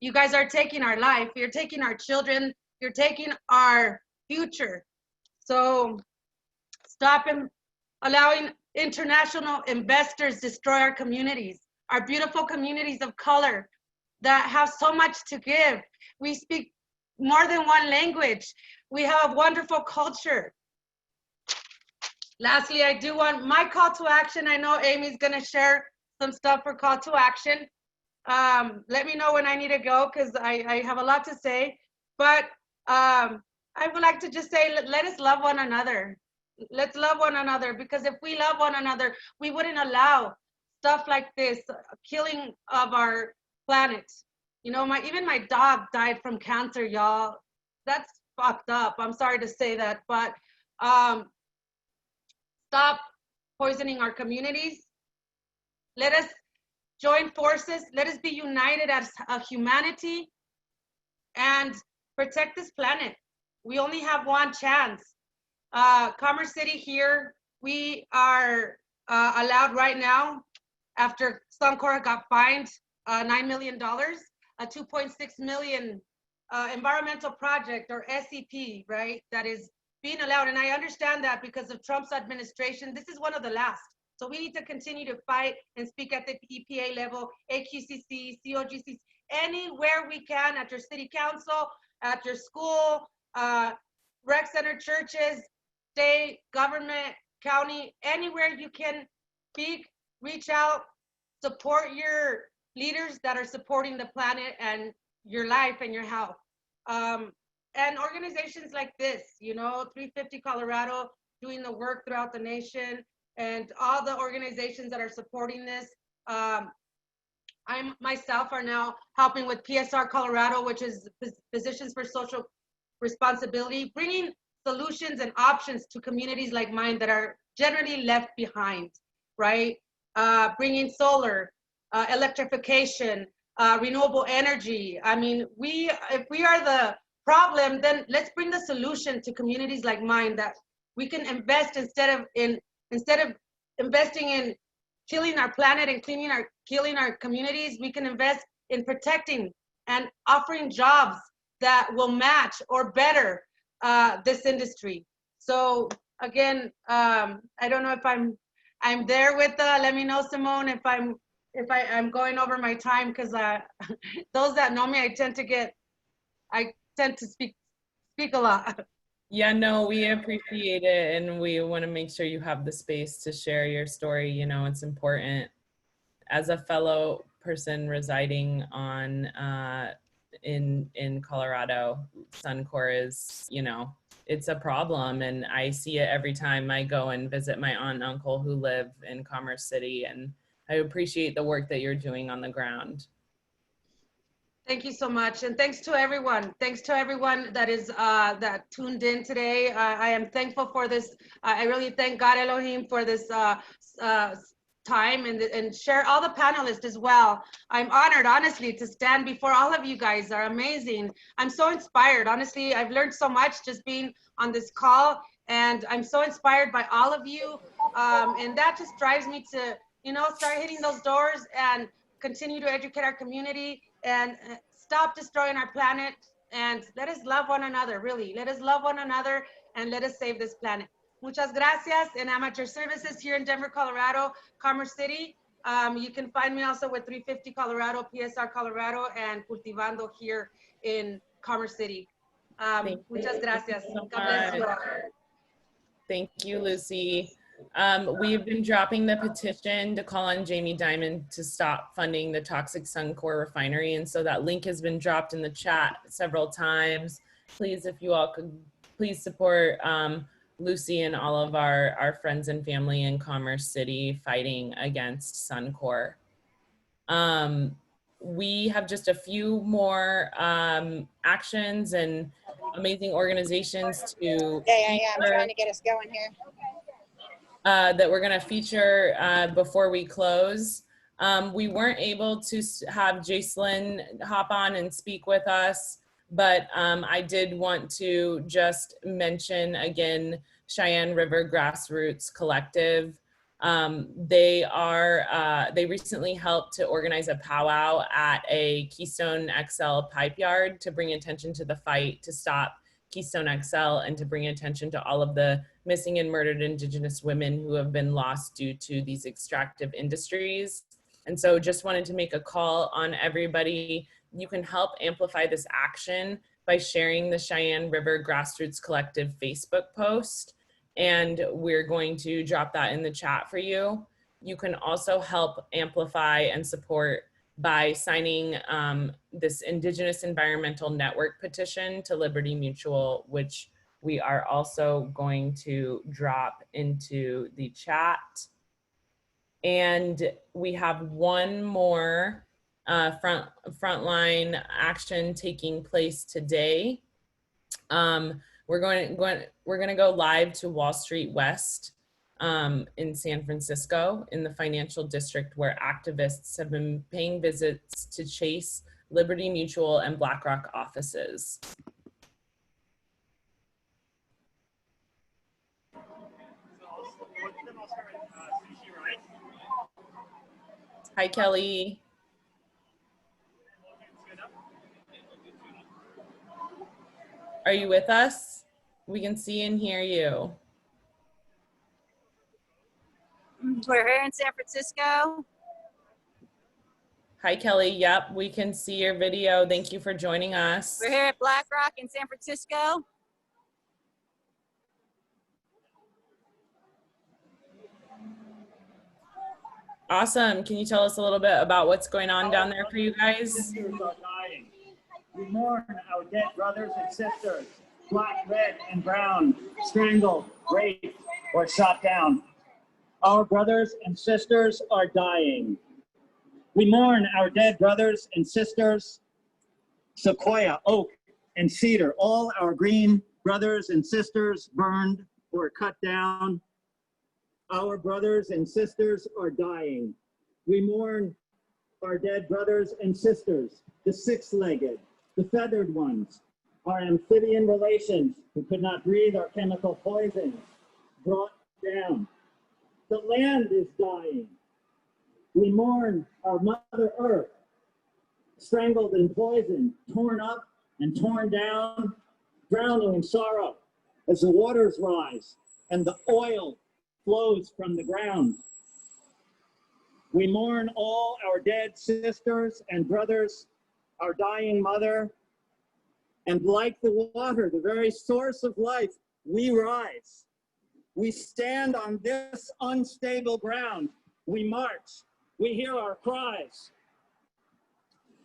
You guys are taking our life. You're taking our children. You're taking our future. So stop allowing international investors destroy our communities, our beautiful communities of color that have so much to give. We speak more than one language. We have a wonderful culture. Lastly, I do want my call to action. I know Amy's gonna share some stuff for call to action. Let me know when I need to go because I have a lot to say. But I would like to just say, let us love one another. Let's love one another, because if we love one another, we wouldn't allow stuff like this, killing of our planet. You know, even my dog died from cancer, y'all. That's fucked up. I'm sorry to say that, but stop poisoning our communities. Let us join forces. Let us be united as a humanity and protect this planet. We only have one chance. Commerce City here, we are allowed right now, after Suncor got fined $9 million, a $2.6 million environmental project, or SEP, right? That is being allowed. And I understand that because of Trump's administration, this is one of the last. So we need to continue to fight and speak at the EPA level, AQCC, COGC, anywhere we can, at your city council, at your school, rec center, churches. state, government, county, anywhere you can speak, reach out, support your leaders that are supporting the planet and your life and your health. And organizations like this, you know, 350 Colorado doing the work throughout the nation, and all the organizations that are supporting this. I myself are now helping with PSR Colorado, which is Physicians for Social Responsibility, bringing solutions and options to communities like mine that are generally left behind, right? Bringing solar, electrification, renewable energy. I mean, if we are the problem, then let's bring the solution to communities like mine, that we can invest instead of investing in killing our planet and killing our communities. We can invest in protecting and offering jobs that will match or better this industry. So again, I don't know if I'm there with let me know, Simone, if I'm going over my time, because those that know me, I tend to speak a lot. Yeah, no, we appreciate it, and we want to make sure you have the space to share your story. You know, it's important. As a fellow person residing on in Colorado, Suncor is, you know, it's a problem, and I see it every time I go and visit my aunt and uncle who live in Commerce City, and I appreciate the work that you're doing on the ground. Thank you so much, and thanks to everyone. Thanks to everyone that is that tuned in today. I am thankful for this. I really thank God Elohim for this time, and share all the panelists as well. I'm honored, honestly, to stand before all of you guys. Are amazing. I'm so inspired. Honestly, I've learned so much just being on this call, and I'm so inspired by all of you. And that just drives me to, you know, start hitting those doors and continue to educate our community and stop destroying our planet, and let us love one another. Really, let us love one another and let us save this planet. Muchas gracias. And I'm at your services here in Denver, Colorado, Commerce City. You can find me also with 350 Colorado, PSR Colorado, and Cultivando here in Commerce City. Muchas gracias. God bless you all. Thank you, Lucy. We've been dropping the petition to call on Jamie Dimon to stop funding the toxic Suncor refinery. And so that link has been dropped in the chat several times. Please, if you all could please support Lucy and all of our friends and family in Commerce City fighting against Suncor. We have just a few more actions and amazing organizations to I'm trying to get us going here. That we're going to feature before we close. We weren't able to have Jasilyn hop on and speak with us, but I did want to just mention again Cheyenne River Grassroots Collective. They recently helped to organize a powwow at a Keystone XL pipe yard to bring attention to the fight to stop Keystone XL and to bring attention to all of the missing and murdered Indigenous women who have been lost due to these extractive industries. And so just wanted to make a call on everybody. You can help amplify this action by sharing the Cheyenne River Grassroots Collective Facebook post. And we're going to drop that in the chat for you. You can also help amplify and support by signing this Indigenous Environmental Network petition to Liberty Mutual, which we are also going to drop into the chat. And we have one more frontline action taking place today. We're going to go live to Wall Street West in San Francisco in the financial district, where activists have been paying visits to Chase, Liberty Mutual, and BlackRock offices. Hi, Kelly. Are you with us? We can see and hear you. We're here in San Francisco. Hi, Kelly. Yep, we can see your video. Thank you for joining us. We're here at BlackRock in San Francisco. Awesome. Can you tell us a little bit about what's going on down there for you guys? Sisters are dying. We mourn our dead brothers and sisters, black, red, and brown, strangled, raped, or shot down. Our brothers and sisters are dying. We mourn our dead brothers and sisters, sequoia, oak, and cedar, all our green brothers and sisters burned or cut down. Our brothers and sisters are dying. We mourn our dead brothers and sisters, the six-legged, the feathered ones, our amphibian relations who could not breathe our chemical poisons, brought down. The land is dying. We mourn our Mother Earth, strangled and poisoned, torn up and torn down, drowning in sorrow as the waters rise and the oil flows from the ground. We mourn all our dead sisters and brothers, our dying mother, and like the water, the very source of life, we rise. We stand on this unstable ground. We march. We hear our cries.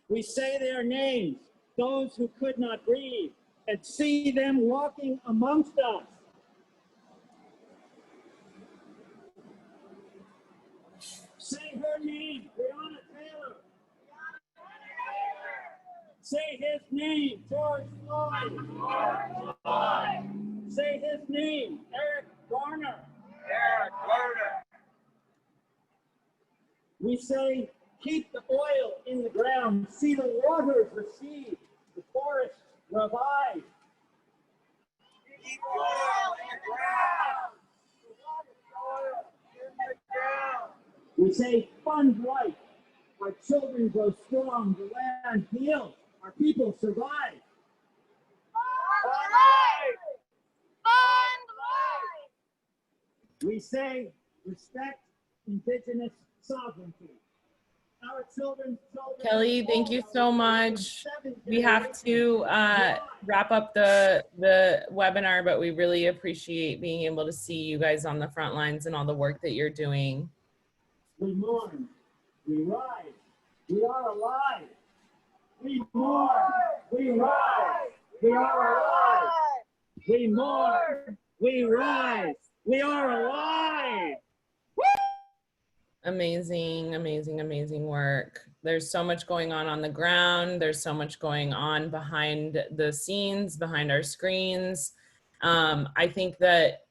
We say their names, those who could not breathe, and see them walking amongst us. Say her name, Breonna Taylor. Say his name, George Floyd. Say his name, Eric Garner. We say, keep the oil in the ground, see the waters recede, the forests revive. Keep the oil in the ground. We say, fund life. Our children grow strong, the land heals, our people survive. Fund life! Fund life! We say, respect Indigenous sovereignty. Our children. Kelly, thank you so much. We have to wrap up the webinar, but we really appreciate being able to see you guys on the front lines and all the work that you're doing. We mourn, we rise, we are alive. We mourn, we rise, we are alive. We mourn, we rise, we are alive. Amazing, amazing, amazing work. There's so much going on the ground. There's so much going on behind the scenes, behind our screens. I think that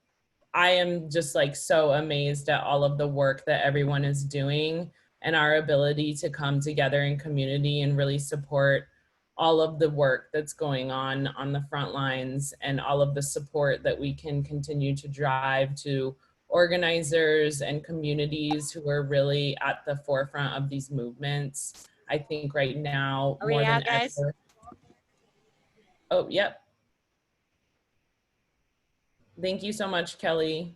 I am just like so amazed at all of the work that everyone is doing and our ability to come together in community and really support all of the work that's going on the front lines and all of the support that we can continue to drive to organizers and communities who are really at the forefront of these movements. I think right now, more than ever. Oh, yep. Thank you so much, Kelly.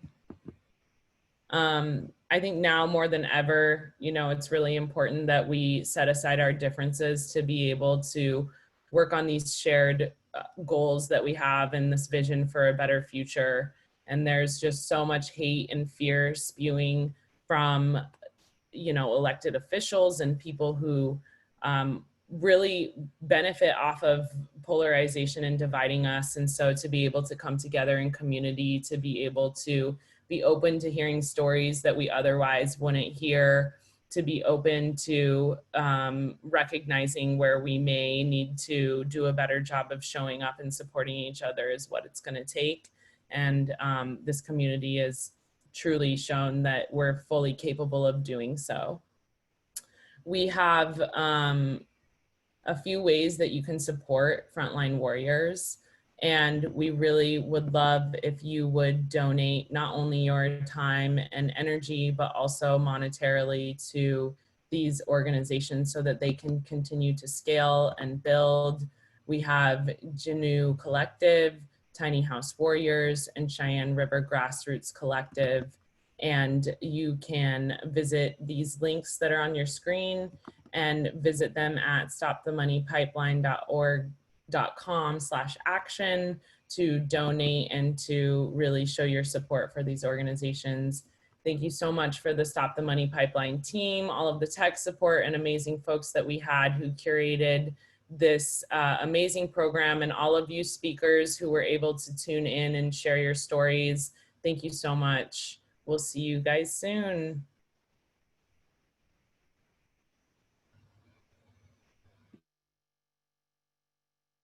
I think now more than ever, you know, it's really important that we set aside our differences to be able to work on these shared goals that we have and this vision for a better future. And there's just so much hate and fear spewing from, you know, elected officials and people who really benefit off of polarization and dividing us. And so to be able to come together in community, to be able to be open to hearing stories that we otherwise wouldn't hear, to be open to recognizing where we may need to do a better job of showing up and supporting each other is what it's going to take. And this community has truly shown that we're fully capable of doing so. We have a few ways that you can support frontline warriors. And we really would love if you would donate not only your time and energy, but also monetarily to these organizations so that they can continue to scale and build. We have Giniw Collective, Tiny House Warriors, and Cheyenne River Grassroots Collective. And you can visit these links that are on your screen and visit them at stopthemoneypipeline.org.com/action to donate and to really show your support for these organizations. Thank you so much for the Stop the Money Pipeline team, all of the tech support and amazing folks that we had who curated this amazing program, and all of you speakers who were able to tune in and share your stories. Thank you so much. We'll see you guys soon.